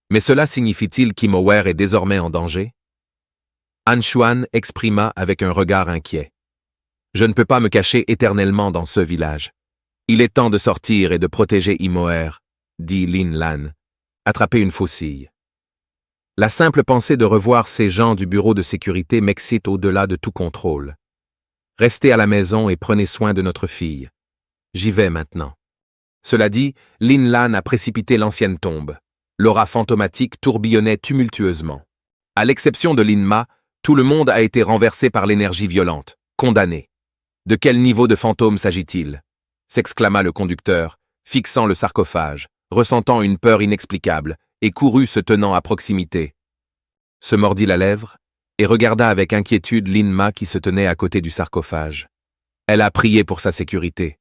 Mais cela signifie-t-il qu'Imower est désormais en danger? Han Xuan exprima avec un regard inquiet. Je ne peux pas me cacher éternellement dans ce village. Il est temps de sortir et de protéger Imower, dit Lin Lan. Attraper une faucille. La simple pensée de revoir ces gens du bureau de sécurité m'excite au-delà de tout contrôle. Restez à la maison et prenez soin de notre fille. J'y vais maintenant. Cela dit, Lin Lan a précipité l'ancienne tombe. L'aura fantomatique tourbillonnait tumultueusement. À l'exception de Lin Ma, tout le monde a été renversé par l'énergie violente, condamné. De quel niveau de fantôme s'agit-il? S'exclama le conducteur, fixant le sarcophage, ressentant une peur inexplicable, et courut se tenant à proximité. Se mordit la lèvre, et regarda avec inquiétude Lin Ma qui se tenait à côté du sarcophage. Elle a prié pour sa sécurité.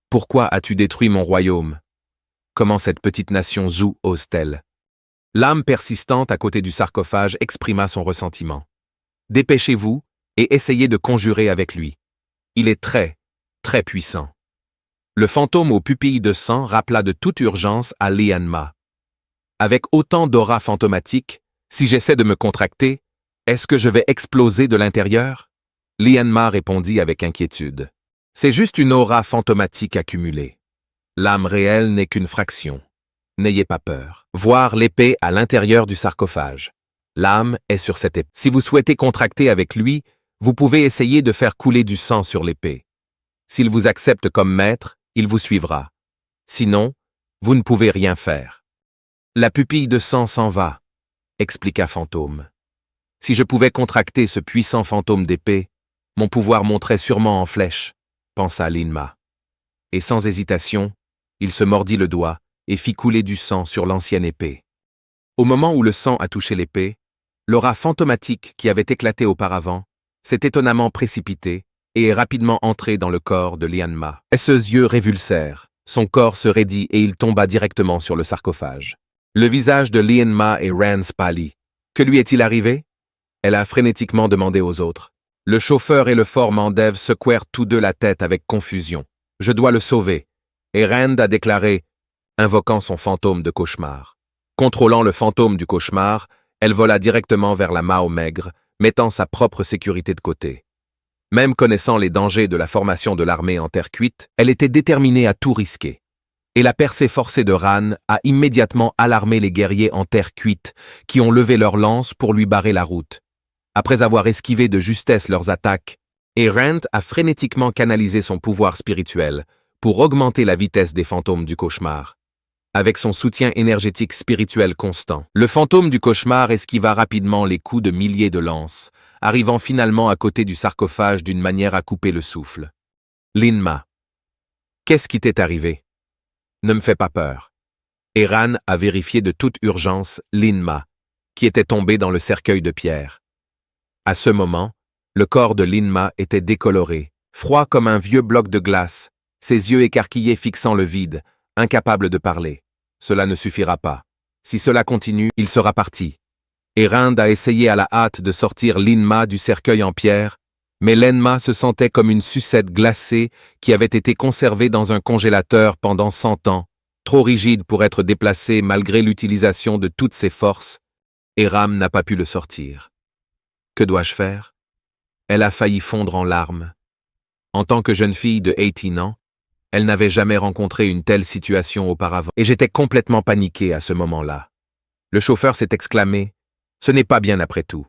Pourquoi as-tu détruit mon royaume? Comment cette petite nation Zhou ose-t-elle? L'âme persistante à côté du sarcophage exprima son ressentiment. Dépêchez-vous et essayez de conjurer avec lui. Il est très, très puissant. Le fantôme aux pupilles de sang rappela de toute urgence à Lian Ma. Avec autant d'aura fantomatique, si j'essaie de me contracter, est-ce que je vais exploser de l'intérieur? Lian Ma répondit avec inquiétude. C'est juste une aura fantomatique accumulée. L'âme réelle n'est qu'une fraction. N'ayez pas peur. Voir l'épée à l'intérieur du sarcophage. L'âme est sur cette épée. Si vous souhaitez contracter avec lui, vous pouvez essayer de faire couler du sang sur l'épée. S'il vous accepte comme maître, il vous suivra. Sinon, vous ne pouvez rien faire. La pupille de sang s'en va, expliqua Fantôme. Si je pouvais contracter ce puissant fantôme d'épée, mon pouvoir monterait sûrement en flèche, pensa Lin Ma. Et sans hésitation, il se mordit le doigt et fit couler du sang sur l'ancienne épée. Au moment où le sang a touché l'épée, l'aura fantomatique qui avait éclaté auparavant s'est étonnamment précipitée et est rapidement entrée dans le corps de Lian Ma. Ses yeux révulsèrent, son corps se raidit et il tomba directement sur le sarcophage. Le visage de Lian Ma et Rance pâlit. Que lui est-il arrivé? Elle a frénétiquement demandé aux autres. Le chauffeur et le fort Mandev secouèrent tous deux la tête avec confusion. Je dois le sauver. Et Rand a déclaré, invoquant son fantôme de cauchemar. Contrôlant le fantôme du cauchemar, elle vola directement vers la Mao maigre, mettant sa propre sécurité de côté. Même connaissant les dangers de la formation de l'armée en terre cuite, elle était déterminée à tout risquer. Et la percée forcée de Ran a immédiatement alarmé les guerriers en terre cuite, qui ont levé leurs lances pour lui barrer la route. Après avoir esquivé de justesse leurs attaques, Rand a frénétiquement canalisé son pouvoir spirituel pour augmenter la vitesse des fantômes du cauchemar. Avec son soutien énergétique spirituel constant, le fantôme du cauchemar esquiva rapidement les coups de milliers de lances, arrivant finalement à côté du sarcophage d'une manière à couper le souffle. Lin Ma. Qu'est-ce qui t'est arrivé? Ne me fais pas peur. Ran a vérifié de toute urgence Lin Ma, qui était tombée dans le cercueil de pierre. À ce moment, le corps de Lin Ma était décoloré, froid comme un vieux bloc de glace, ses yeux écarquillés fixant le vide, incapable de parler. Cela ne suffira pas. Si cela continue, il sera parti. Erand a essayé à la hâte de sortir Linma du cercueil en pierre, mais Lenma se sentait comme une sucette glacée qui avait été conservée dans un congélateur pendant 100 ans, trop rigide pour être déplacée malgré l'utilisation de toutes ses forces, et Ram n'a pas pu le sortir. Que dois-je faire? Elle a failli fondre en larmes. En tant que jeune fille de 18 ans, elle n'avait jamais rencontré une telle situation auparavant, et j'étais complètement paniqué à ce moment-là. Le chauffeur s'est exclamé « Ce n'est pas bien après tout ».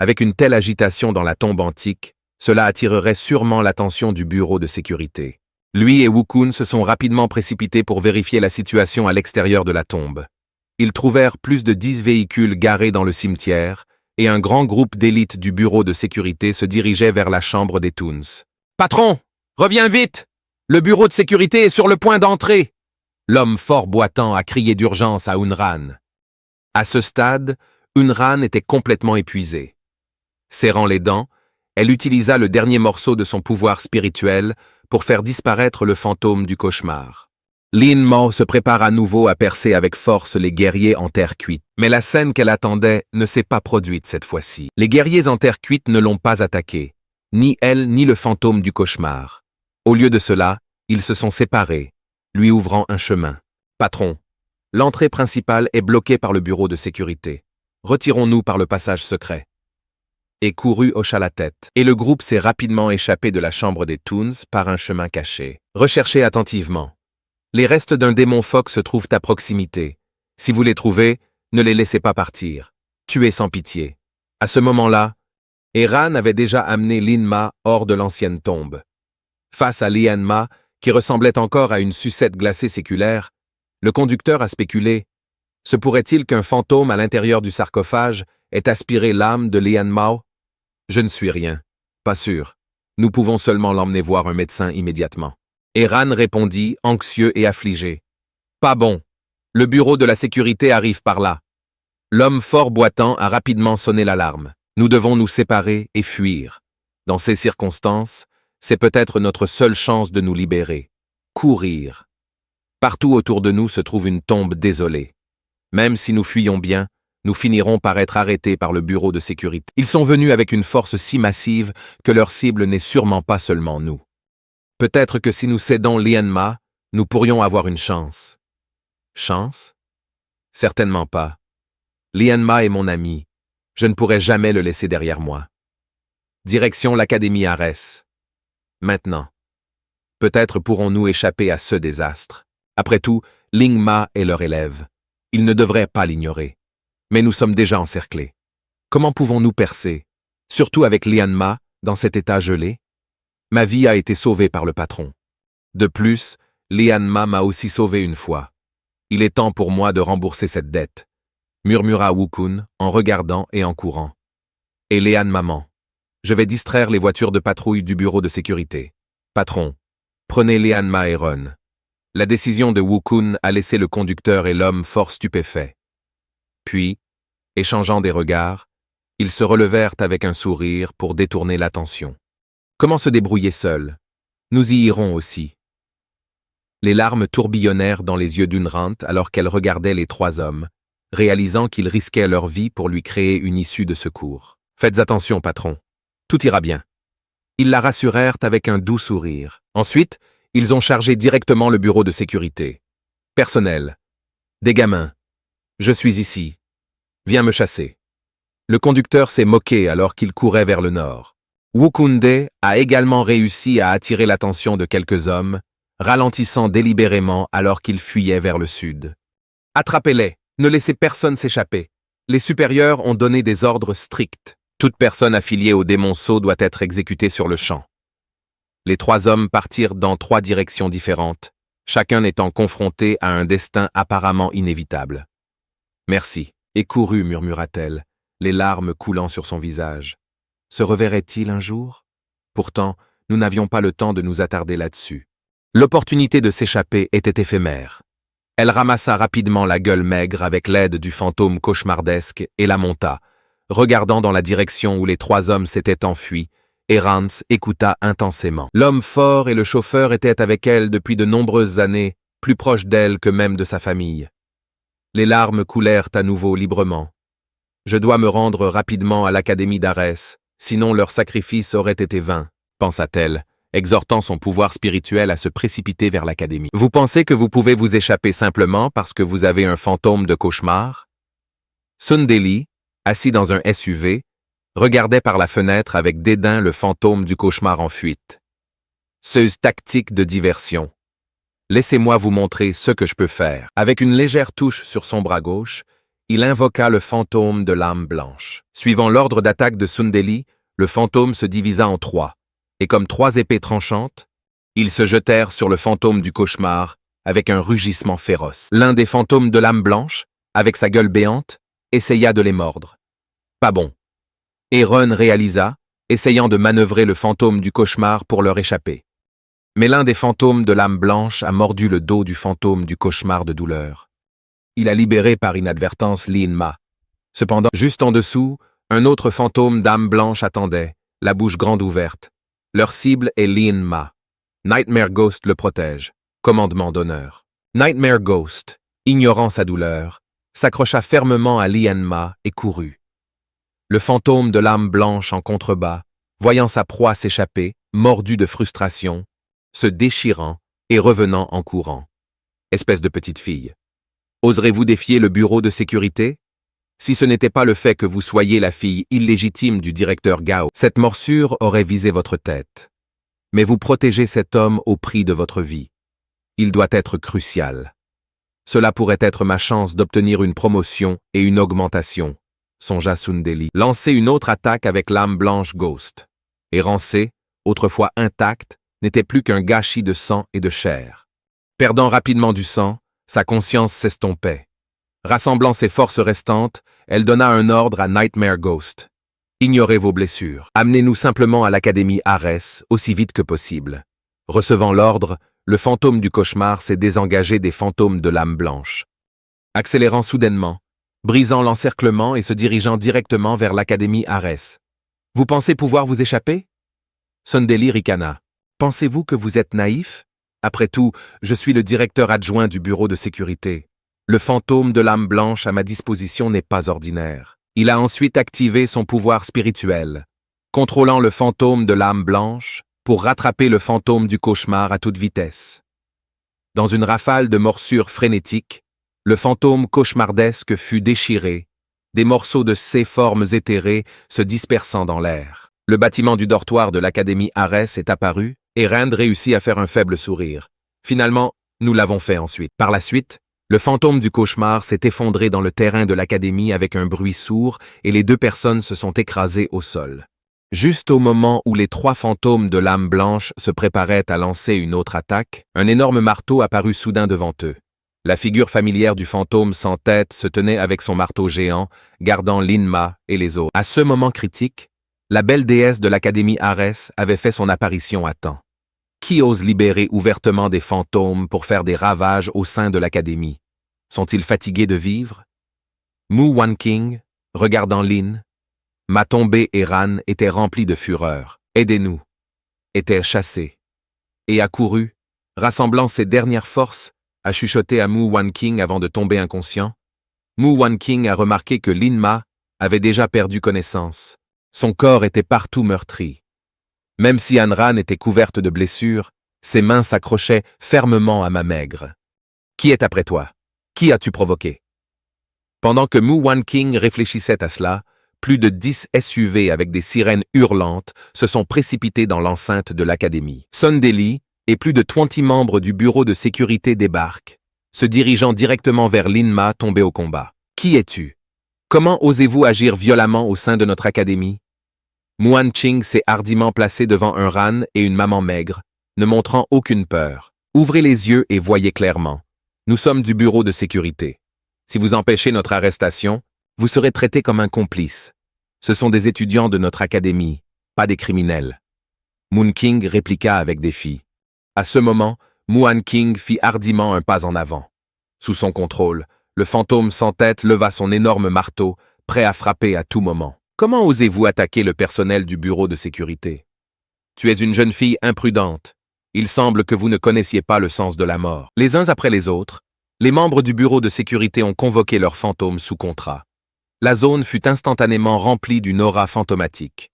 Avec une telle agitation dans la tombe antique, cela attirerait sûrement l'attention du bureau de sécurité. Lui et Wukun se sont rapidement précipités pour vérifier la situation à l'extérieur de la tombe. Ils trouvèrent plus de 10 véhicules garés dans le cimetière, et un grand groupe d'élite du bureau de sécurité se dirigeait vers la chambre des Toons. « Patron, reviens vite! Le bureau de sécurité est sur le point d'entrer !» L'homme fort boitant a crié d'urgence à Unran. À ce stade, Unran était complètement épuisée. Serrant les dents, elle utilisa le dernier morceau de son pouvoir spirituel pour faire disparaître le fantôme du cauchemar. Lin Mao se prépare à nouveau à percer avec force les guerriers en terre cuite. Mais la scène qu'elle attendait ne s'est pas produite cette fois-ci. Les guerriers en terre cuite ne l'ont pas attaquée, ni elle ni le fantôme du cauchemar. Au lieu de cela, ils se sont séparés, lui ouvrant un chemin. « Patron, l'entrée principale est bloquée par le bureau de sécurité. Retirons-nous par le passage secret. » Et Kourou hocha la tête, et le groupe s'est rapidement échappé de la chambre des Toons par un chemin caché. Recherchez attentivement. Les restes d'un démon phoque se trouvent à proximité. Si vous les trouvez, ne les laissez pas partir. Tuez sans pitié. À ce moment-là, Eran avait déjà amené Linma hors de l'ancienne tombe. Face à Lianma, qui ressemblait encore à une sucette glacée séculaire, le conducteur a spéculé. Se pourrait-il qu'un fantôme à l'intérieur du sarcophage ait aspiré l'âme de Lianmao? Je ne suis rien. Pas sûr. Nous pouvons seulement l'emmener voir un médecin immédiatement. Eran répondit, anxieux et affligé. Pas bon. Le bureau de la sécurité arrive par là. L'homme fort boitant a rapidement sonné l'alarme. Nous devons nous séparer et fuir. Dans ces circonstances, c'est peut-être notre seule chance de nous libérer. Courir. Partout autour de nous se trouve une tombe désolée. Même si nous fuyons bien, nous finirons par être arrêtés par le bureau de sécurité. Ils sont venus avec une force si massive que leur cible n'est sûrement pas seulement nous. Peut-être que si nous cédons Lianma, nous pourrions avoir une chance. Chance? Certainement pas. Lianma est mon ami. Je ne pourrai jamais le laisser derrière moi. Direction l'Académie Arès. Maintenant. Peut-être pourrons-nous échapper à ce désastre. Après tout, Lingma est leur élève. Ils ne devraient pas l'ignorer. Mais nous sommes déjà encerclés. Comment pouvons-nous percer? Surtout avec Lianma, dans cet état gelé? Ma vie a été sauvée par le patron. De plus, Lianma m'a aussi sauvé une fois. Il est temps pour moi de rembourser cette dette, murmura Wukun en regardant et en courant. Et Léane maman. Je vais distraire les voitures de patrouille du bureau de sécurité. Patron, prenez Lianma et Ron. La décision de Wukun a laissé le conducteur et l'homme fort stupéfaits. Puis, échangeant des regards, ils se relevèrent avec un sourire pour détourner l'attention. Comment se débrouiller seul? Nous y irons aussi. Les larmes tourbillonnèrent dans les yeux d'Unrant alors qu'elle regardait les trois hommes, réalisant qu'ils risquaient leur vie pour lui créer une issue de secours. Faites attention, patron. Tout ira bien. Ils la rassurèrent avec un doux sourire. Ensuite, ils ont chargé directement le bureau de sécurité. Personnel. Des gamins. Je suis ici. Viens me chasser. Le conducteur s'est moqué alors qu'il courait vers le nord. Wukunde a également réussi à attirer l'attention de quelques hommes, ralentissant délibérément alors qu'ils fuyaient vers le sud. Attrapez-les, ne laissez personne s'échapper. Les supérieurs ont donné des ordres stricts. Toute personne affiliée au démon sceau doit être exécutée sur le champ. Les trois hommes partirent dans trois directions différentes, chacun étant confronté à un destin apparemment inévitable. Merci, et courut, murmura-t-elle, les larmes coulant sur son visage. Se reverrait-il un jour? Pourtant, nous n'avions pas le temps de nous attarder là-dessus. L'opportunité de s'échapper était éphémère. Elle ramassa rapidement la gueule maigre avec l'aide du fantôme cauchemardesque et la monta, regardant dans la direction où les trois hommes s'étaient enfuis, et Rance écouta intensément. L'homme fort et le chauffeur étaient avec elle depuis de nombreuses années, plus proches d'elle que même de sa famille. Les larmes coulèrent à nouveau librement. Je dois me rendre rapidement à l'Académie d'Arès, sinon leur sacrifice aurait été vain, pensa-t-elle, exhortant son pouvoir spirituel à se précipiter vers l'Académie. Vous pensez que vous pouvez vous échapper simplement parce que vous avez un fantôme de cauchemar? Sundeli, assis dans un SUV, regardait par la fenêtre avec dédain le fantôme du cauchemar en fuite. Ceuse tactique de diversion. Laissez-moi vous montrer ce que je peux faire. Avec une légère touche sur son bras gauche, il invoqua le fantôme de l'âme blanche. Suivant l'ordre d'attaque de Sundeli, le fantôme se divisa en 3, et comme 3 épées tranchantes, ils se jetèrent sur le fantôme du cauchemar avec un rugissement féroce. L'un des fantômes de l'âme blanche, avec sa gueule béante, essaya de les mordre. Pas bon. Aaron réalisa, essayant de manœuvrer le fantôme du cauchemar pour leur échapper. Mais l'un des fantômes de l'âme blanche a mordu le dos du fantôme du cauchemar de douleur. Il a libéré par inadvertance Lin-Ma. Cependant, juste en dessous, un autre fantôme d'âme blanche attendait, la bouche grande ouverte. Leur cible est Lin-Ma. Nightmare Ghost le protège. Commandement d'honneur. Nightmare Ghost, ignorant sa douleur, s'accrocha fermement à Lin-Ma et courut. Le fantôme de l'âme blanche en contrebas, voyant sa proie s'échapper, mordu de frustration, se déchirant et revenant en courant. Espèce de petite fille. Oserez-vous défier le bureau de sécurité? Si ce n'était pas le fait que vous soyez la fille illégitime du directeur Gao, cette morsure aurait visé votre tête. Mais vous protégez cet homme au prix de votre vie. Il doit être crucial. Cela pourrait être ma chance d'obtenir une promotion et une augmentation, songea Sundeli. Lancer une autre attaque avec l'âme blanche Ghost. Érancé, autrefois intact, n'était plus qu'un gâchis de sang et de chair. Perdant rapidement du sang, sa conscience s'estompait. Rassemblant ses forces restantes, elle donna un ordre à Nightmare Ghost. Ignorez vos blessures. Amenez-nous simplement à l'Académie Arès aussi vite que possible. Recevant l'ordre, le fantôme du cauchemar s'est désengagé des fantômes de l'âme blanche. Accélérant soudainement, brisant l'encerclement et se dirigeant directement vers l'Académie Arès. Vous pensez pouvoir vous échapper? Sundeli ricana. Pensez-vous que vous êtes naïf? Après tout, je suis le directeur adjoint du bureau de sécurité. Le fantôme de l'âme blanche à ma disposition n'est pas ordinaire. Il a ensuite activé son pouvoir spirituel, contrôlant le fantôme de l'âme blanche pour rattraper le fantôme du cauchemar à toute vitesse. Dans une rafale de morsures frénétiques, le fantôme cauchemardesque fut déchiré, des morceaux de ses formes éthérées se dispersant dans l'air. Le bâtiment du dortoir de l'Académie Arès est apparu, et Rand réussit à faire un faible sourire. Finalement, nous l'avons fait ensuite. Par la suite, le fantôme du cauchemar s'est effondré dans le terrain de l'Académie avec un bruit sourd et les 2 personnes se sont écrasées au sol. Juste au moment où les 3 fantômes de l'âme blanche se préparaient à lancer une autre attaque, un énorme marteau apparut soudain devant eux. La figure familière du fantôme sans tête se tenait avec son marteau géant, gardant Lin-Ma et les autres. À ce moment critique, la belle déesse de l'Académie Arès avait fait son apparition à temps. Qui ose libérer ouvertement des fantômes pour faire des ravages au sein de l'Académie? Sont-ils fatigués de vivre? Mu Wanqing, regardant Lin, Ma tombée et Ran étaient remplis de fureur. Aidez-nous, était chassé. Et accouru, rassemblant ses dernières forces, a chuchoté à Mu Wanqing avant de tomber inconscient. Mu Wanqing a remarqué que Lin-Ma avait déjà perdu connaissance. Son corps était partout meurtri. Même si Anran était couverte de blessures, ses mains s'accrochaient fermement à ma maigre. Qui est après toi? Qui as-tu provoqué? Pendant que Mu Wanqing réfléchissait à cela, plus de 10 SUV avec des sirènes hurlantes se sont précipités dans l'enceinte de l'Académie. Sundeli et plus de 20 membres du bureau de sécurité débarquent, se dirigeant directement vers Lin-Ma tombée au combat. Qui es-tu? Comment osez-vous agir violemment au sein de notre Académie? Mu Wanqing s'est hardiment placé devant un Ran et une maman maigre, ne montrant aucune peur. Ouvrez les yeux et voyez clairement. Nous sommes du bureau de sécurité. Si vous empêchez notre arrestation, vous serez traité comme un complice. Ce sont des étudiants de notre académie, pas des criminels. Mu Wanqing répliqua avec défi. À ce moment, Mu Wanqing fit hardiment un pas en avant. Sous son contrôle, le fantôme sans tête leva son énorme marteau, prêt à frapper à tout moment. Comment osez-vous attaquer le personnel du bureau de sécurité? Tu es une jeune fille imprudente. Il semble que vous ne connaissiez pas le sens de la mort. Les uns après les autres, Les membres du bureau de sécurité ont convoqué leurs fantômes sous contrat. La zone fut instantanément remplie d'une aura fantomatique.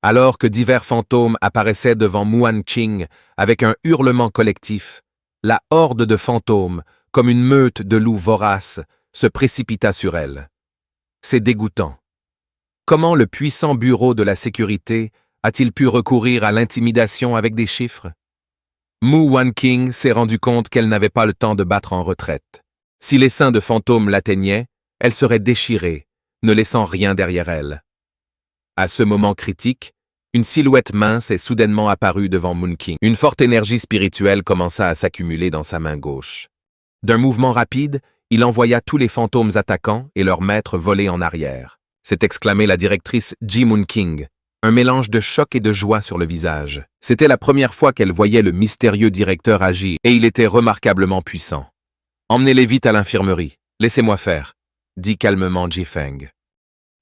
Alors que divers fantômes apparaissaient devant Muan Qing avec un hurlement collectif, la horde de fantômes, comme une meute de loups voraces, se précipita sur elle. C'est dégoûtant. Comment le puissant bureau de la sécurité a-t-il pu recourir à l'intimidation avec des chiffres? Muan Qing s'est rendu compte qu'elle n'avait pas le temps de battre en retraite. Si l'essaim de fantômes l'atteignaient, elle serait déchirée, ne laissant rien derrière elle. À ce moment critique, une silhouette mince est soudainement apparue devant Muan Qing. Une forte énergie spirituelle commença à s'accumuler dans sa main gauche. D'un mouvement rapide, il envoya tous les fantômes attaquants et leur maître voler en arrière. S'est exclamée la directrice Ji Muan Qing, un mélange de choc et de joie sur le visage. C'était la première fois qu'elle voyait le mystérieux directeur agir, et il était remarquablement puissant. « Emmenez-les vite à l'infirmerie. Laissez-moi faire », dit calmement Ji Feng.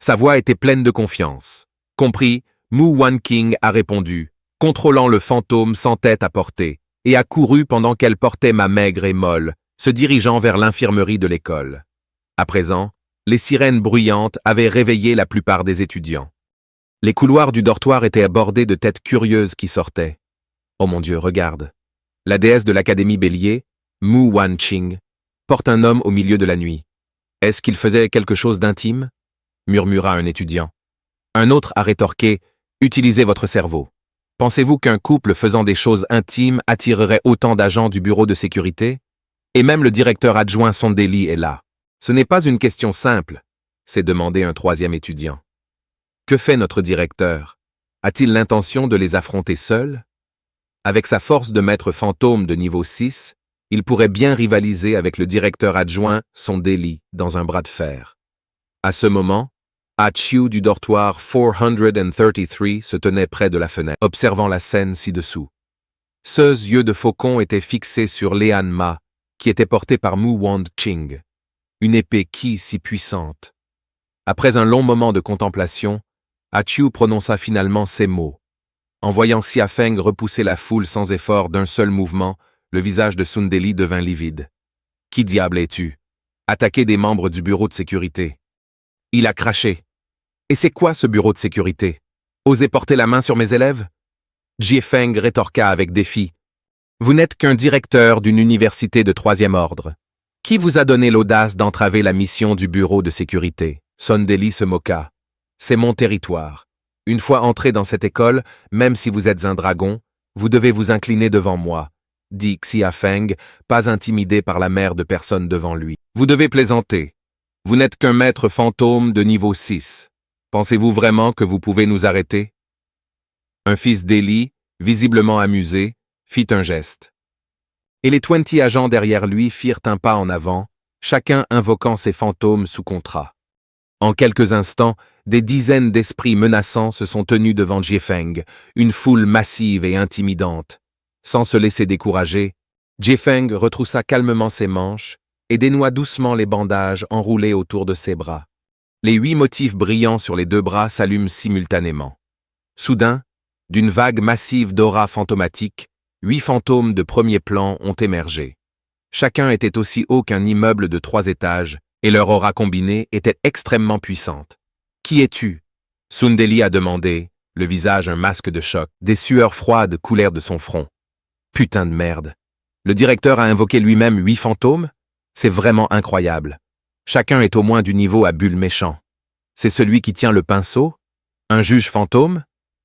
Sa voix était pleine de confiance. Compris, Muan Qing a répondu, contrôlant le fantôme sans tête à porter, et a couru pendant qu'elle portait ma maigre et molle, se dirigeant vers l'infirmerie de l'école. À présent, les sirènes bruyantes avaient réveillé la plupart des étudiants. Les couloirs du dortoir étaient bordés de têtes curieuses qui sortaient. Oh mon Dieu, regarde. La déesse de l'Académie Bélier, Muan Qing, porte un homme au milieu de la nuit. Est-ce qu'il faisait quelque chose d'intime? Murmura un étudiant. Un autre a rétorqué, utilisez votre cerveau. Pensez-vous qu'un couple faisant des choses intimes attirerait autant d'agents du bureau de sécurité? Et même le directeur adjoint Sondeli est là. Ce n'est pas une question simple, s'est demandé un troisième étudiant. Que fait notre directeur? A-t-il l'intention de les affronter seul? Avec sa force de maître fantôme de niveau 6, il pourrait bien rivaliser avec le directeur adjoint Sondeli dans un bras de fer. À ce moment, Ah Chiu du dortoir 433 se tenait près de la fenêtre, observant la scène ci-dessous. Ses yeux de faucon étaient fixés sur Lian Ma, qui était portée par Muan Qing. Une épée qui si puissante. Après un long moment de contemplation, Ah Chiu prononça finalement ces mots. En voyant Xia Feng repousser la foule sans effort d'un seul mouvement, le visage de Sondeli devint livide. « Qui diable es-tu? Attaquer des membres du bureau de sécurité. » Il a craché. « Et c'est quoi ce bureau de sécurité? Oser porter la main sur mes élèves? » Ji Feng rétorqua avec défi. « Vous n'êtes qu'un directeur d'une université de 3e ordre. Qui vous a donné l'audace d'entraver la mission du bureau de sécurité? » Sondeli se moqua. « C'est mon territoire. Une fois entré dans cette école, même si vous êtes un dragon, vous devez vous incliner devant moi, » dit Xia Feng, pas intimidé par la mer de personnes devant lui. « Vous devez plaisanter. Vous n'êtes qu'un maître fantôme de niveau 6. Pensez-vous vraiment que vous pouvez nous arrêter? » Un fils d'Eli, visiblement amusé, fit un geste. Et les 20 agents derrière lui firent un pas en avant, chacun invoquant ses fantômes sous contrat. En quelques instants, des dizaines d'esprits menaçants se sont tenus devant Ji Feng, une foule massive et intimidante. Sans se laisser décourager, Ji Feng retroussa calmement ses manches et dénoua doucement les bandages enroulés autour de ses bras. Les 8 motifs brillants sur les 2 bras s'allument simultanément. Soudain, d'une vague massive d'aura fantomatique, 8 fantômes de premier plan ont émergé. Chacun était aussi haut qu'un immeuble de 3 étages, et leur aura combinée était extrêmement puissante. « Qui es-tu » Sondeli a demandé, le visage un masque de choc. Des sueurs froides coulèrent de son front. « Putain de merde. Le directeur a invoqué lui-même 8 fantômes? C'est vraiment incroyable. Chacun est au moins du niveau à bulle méchant. C'est celui qui tient le pinceau? Un juge fantôme?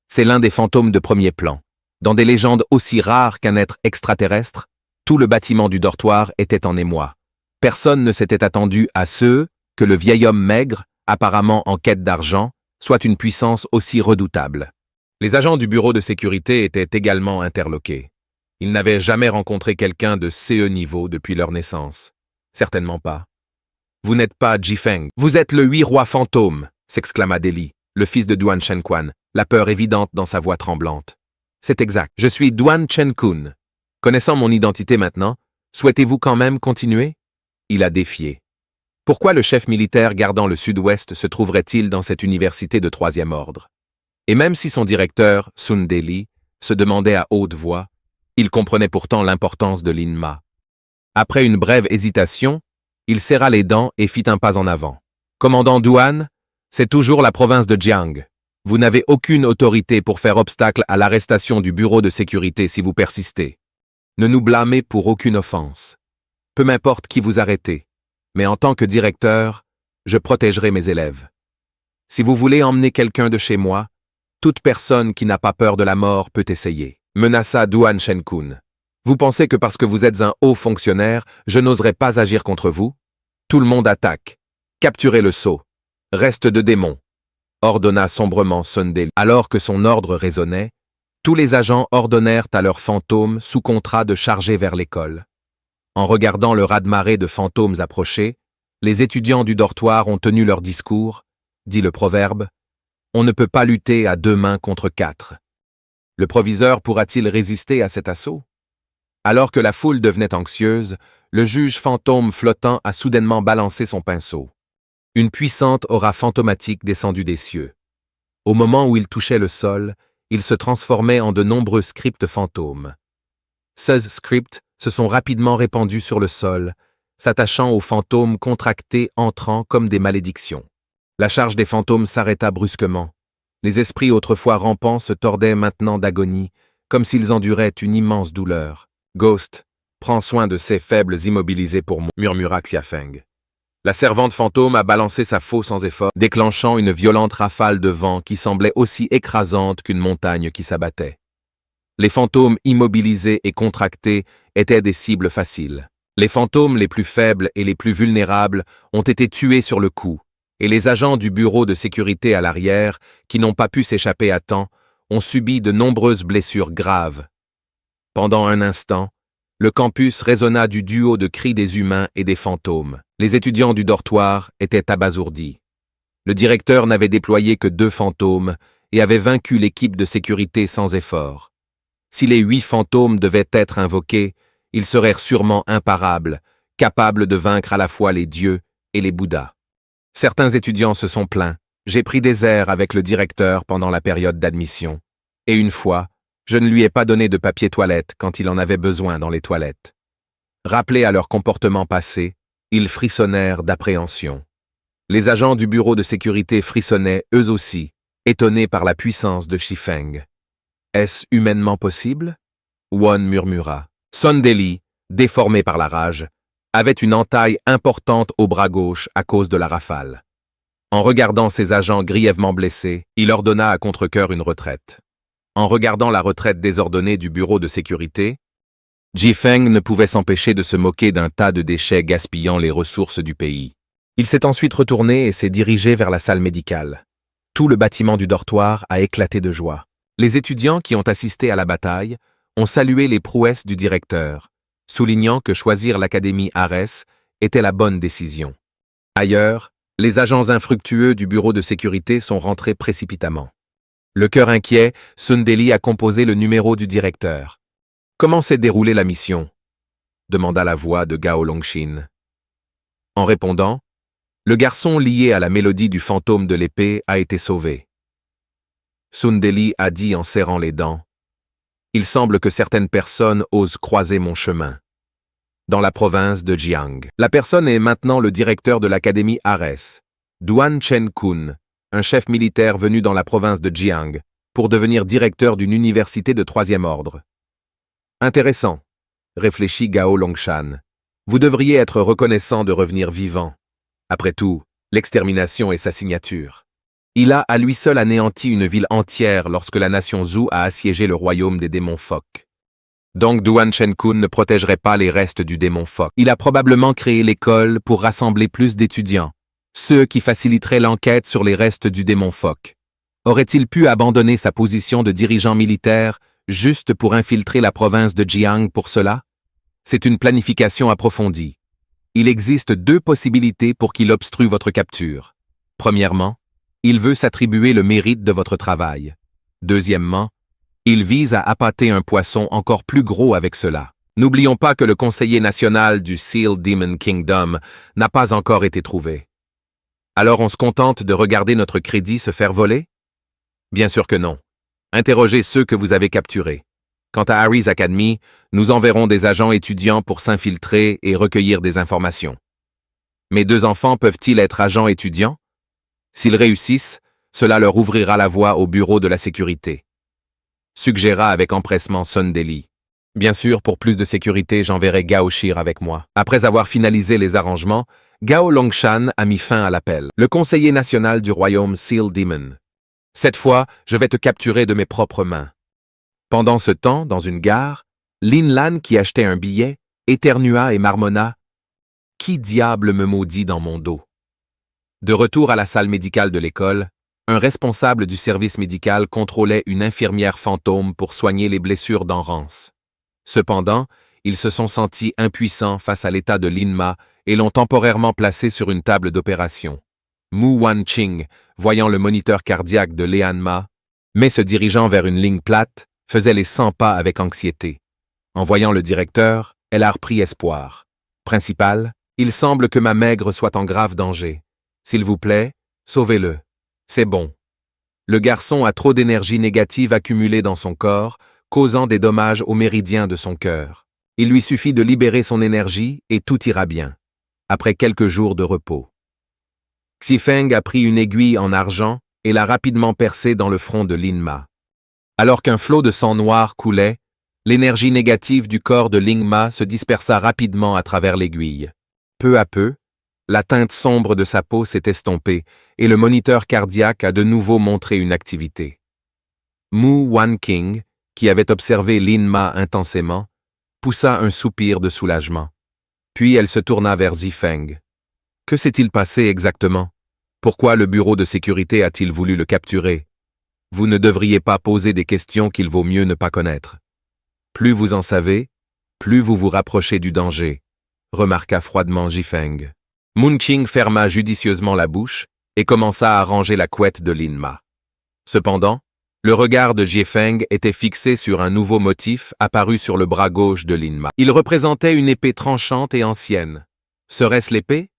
C'est l'un des fantômes de premier plan. Dans des légendes aussi rares qu'un être extraterrestre, tout le bâtiment du dortoir était en émoi. Personne ne s'était attendu à ce que le vieil homme maigre, apparemment en quête d'argent, soit une puissance aussi redoutable. Les agents du bureau de sécurité étaient également interloqués. Ils n'avaient jamais rencontré quelqu'un de CE niveau depuis leur naissance. Certainement pas. « Vous n'êtes pas Ji Feng, vous êtes le 8 roi fantôme !» s'exclama Deli, le fils de Duan Shenquan, la peur évidente dans sa voix tremblante. « C'est exact, je suis Duan Chenkun. Connaissant mon identité maintenant, souhaitez-vous quand même continuer ?» Il a défié. Pourquoi le chef militaire gardant le sud-ouest se trouverait-il dans cette université de 3e ordre? Et même si son directeur, Sondeli, se demandait à haute voix, il comprenait pourtant l'importance de l'INMA. Après une brève hésitation, il serra les dents et fit un pas en avant. « Commandant Duan, c'est toujours la province de Jiang. Vous n'avez aucune autorité pour faire obstacle à l'arrestation du bureau de sécurité si vous persistez. Ne nous blâmez pour aucune offense. Peu m'importe qui vous arrêtez, mais en tant que directeur, je protégerai mes élèves. Si vous voulez emmener quelqu'un de chez moi, toute personne qui n'a pas peur de la mort peut essayer, » menaça Duan Shen-kun. « Vous pensez que parce que vous êtes un haut fonctionnaire, je n'oserais pas agir contre vous? Tout le monde attaque. Capturez le sceau. Reste de démons, » ordonna sombrement Sun Deli. Alors que son ordre résonnait, tous les agents ordonnèrent à leurs fantômes sous contrat de charger vers l'école. En regardant le raz-de-marée de fantômes approcher, les étudiants du dortoir ont tenu leur discours, dit le proverbe. On ne peut pas lutter à 2 mains contre 4. Le proviseur pourra-t-il résister à cet assaut? Alors que la foule devenait anxieuse, le juge fantôme flottant a soudainement balancé son pinceau. Une puissante aura fantomatique descendue des cieux. Au moment où il touchait le sol, il se transformait en de nombreux scripts fantômes. 16 scripts se sont rapidement répandus sur le sol, s'attachant aux fantômes contractés entrant comme des malédictions. La charge des fantômes s'arrêta brusquement. Les esprits autrefois rampants se tordaient maintenant d'agonie, comme s'ils enduraient une immense douleur. « Ghost, prends soin de ces faibles immobilisés pour moi, » murmura Xiafeng. La servante fantôme a balancé sa faux sans effort, déclenchant une violente rafale de vent qui semblait aussi écrasante qu'une montagne qui s'abattait. Les fantômes immobilisés et contractés étaient des cibles faciles. Les fantômes les plus faibles et les plus vulnérables ont été tués sur le coup, et les agents du bureau de sécurité à l'arrière, qui n'ont pas pu s'échapper à temps, ont subi de nombreuses blessures graves. Pendant un instant, le campus résonna du duo de cris des humains et des fantômes. Les étudiants du dortoir étaient abasourdis. Le directeur n'avait déployé que 2 fantômes et avait vaincu l'équipe de sécurité sans effort. Si les 8 fantômes devaient être invoqués, ils seraient sûrement imparables, capables de vaincre à la fois les dieux et les bouddhas. Certains étudiants se sont plaints. J'ai pris des airs avec le directeur pendant la période d'admission. Et une fois, je ne lui ai pas donné de papier toilette quand il en avait besoin dans les toilettes. Rappelés à leur comportement passé, ils frissonnèrent d'appréhension. Les agents du bureau de sécurité frissonnaient eux aussi, étonnés par la puissance de Shifeng. Est-ce humainement possible? Won murmura. Sun Deli, déformé par la rage, avait une entaille importante au bras gauche à cause de la rafale. En regardant ses agents grièvement blessés, il ordonna à contre-cœur une retraite. En regardant la retraite désordonnée du bureau de sécurité, Jifeng ne pouvait s'empêcher de se moquer d'un tas de déchets gaspillant les ressources du pays. Il s'est ensuite retourné et s'est dirigé vers la salle médicale. Tout le bâtiment du dortoir a éclaté de joie. Les étudiants qui ont assisté à la bataille ont salué les prouesses du directeur, soulignant que choisir l'Académie Ares était la bonne décision. Ailleurs, les agents infructueux du bureau de sécurité sont rentrés précipitamment. Le cœur inquiet, Sun Deli a composé le numéro du directeur. « Comment s'est déroulée la mission ?» demanda la voix de Gao Longshin. En répondant, le garçon lié à la mélodie du fantôme de l'épée a été sauvé. Sun Deli a dit en serrant les dents. « Il semble que certaines personnes osent croiser mon chemin. » Dans la province de Jiang. La personne est maintenant le directeur de l'Académie Ares, Duan Chen-kun, un chef militaire venu dans la province de Jiang, pour devenir directeur d'une université de 3e ordre. Intéressant, réfléchit Gao Longshan. Vous devriez être reconnaissant de revenir vivant. Après tout, l'extermination est sa signature. Il a à lui seul anéanti une ville entière lorsque la nation Zhou a assiégé le royaume des démons phoques. Donc Duan Chen-kun ne protégerait pas les restes du démon phoque. Il a probablement créé l'école pour rassembler plus d'étudiants, ceux qui faciliteraient l'enquête sur les restes du démon phoque. Aurait-il pu abandonner sa position de dirigeant militaire juste pour infiltrer la province de Jiang pour cela? C'est une planification approfondie. Il existe 2 possibilités pour qu'il obstrue votre capture. Premièrement, il veut s'attribuer le mérite de votre travail. Deuxièmement, il vise à appâter un poisson encore plus gros avec cela. N'oublions pas que le conseiller national du Seal Demon Kingdom n'a pas encore été trouvé. Alors on se contente de regarder notre crédit se faire voler? Bien sûr que non. Interrogez ceux que vous avez capturés. Quant à Harry's Academy, nous enverrons des agents étudiants pour s'infiltrer et recueillir des informations. Mes deux enfants peuvent-ils être agents étudiants? S'ils réussissent, cela leur ouvrira la voie au bureau de la sécurité. Suggéra avec empressement Sundeli. Bien sûr, pour plus de sécurité, j'enverrai Gao Shir avec moi. Après avoir finalisé les arrangements, Gao Longshan a mis fin à l'appel. Le conseiller national du royaume Seal Demon. Cette fois, je vais te capturer de mes propres mains. Pendant ce temps, dans une gare, Lin Lan, qui achetait un billet, éternua et marmonna « Qui diable me maudit dans mon dos ?» De retour à la salle médicale de l'école, un responsable du service médical contrôlait une infirmière fantôme pour soigner les blessures d'Enrance. Cependant, ils se sont sentis impuissants face à l'état de Linma et l'ont temporairement placé sur une table d'opération. Mu Wanqing, voyant le moniteur cardiaque de Leanma, mais se dirigeant vers une ligne plate, faisait les 100 pas avec anxiété. En voyant le directeur, elle a repris espoir. Principal, il semble que ma maigre soit en grave danger. S'il vous plaît, sauvez-le. C'est bon. Le garçon a trop d'énergie négative accumulée dans son corps, causant des dommages aux méridiens de son cœur. Il lui suffit de libérer son énergie et tout ira bien. Après quelques jours de repos. Xifeng a pris une aiguille en argent et l'a rapidement percée dans le front de Linma. Alors qu'un flot de sang noir coulait, l'énergie négative du corps de Lingma se dispersa rapidement à travers l'aiguille. Peu à peu, la teinte sombre de sa peau s'est estompée et le moniteur cardiaque a de nouveau montré une activité. Mu Wanqing, qui avait observé Linma intensément, poussa un soupir de soulagement. Puis elle se tourna vers Zifeng. Que s'est-il passé exactement? Pourquoi le bureau de sécurité a-t-il voulu le capturer? Vous ne devriez pas poser des questions qu'il vaut mieux ne pas connaître. Plus vous en savez, plus vous vous rapprochez du danger, remarqua froidement Zifeng. Munqing ferma judicieusement la bouche et commença à ranger la couette de Linma. Cependant, le regard de Zifeng était fixé sur un nouveau motif apparu sur le bras gauche de Linma. Il représentait une épée tranchante et ancienne. Serait-ce l'épée?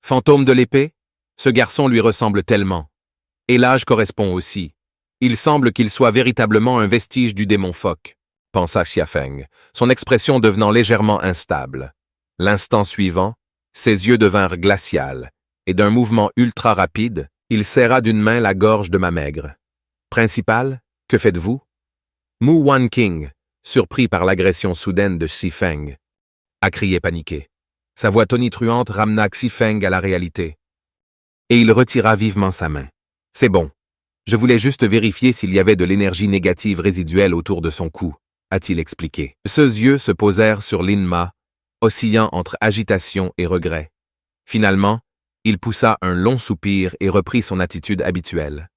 Fantôme de l'épée? Ce garçon lui ressemble tellement. Et l'âge correspond aussi. Il semble qu'il soit véritablement un vestige du démon phoque, pensa Xiafeng, son expression devenant légèrement instable. L'instant suivant, ses yeux devinrent glacials, et d'un mouvement ultra rapide, il serra d'une main la gorge de ma maigre. Principal, que faites-vous? Mu Wanqing, surpris par l'agression soudaine de Xifeng, a crié paniqué. Sa voix tonitruante ramena Xifeng à la réalité. Et il retira vivement sa main. C'est bon. Je voulais juste vérifier s'il y avait de l'énergie négative résiduelle autour de son cou, a-t-il expliqué. Ses yeux se posèrent sur Linma, oscillant entre agitation et regret. Finalement, il poussa un long soupir et reprit son attitude habituelle.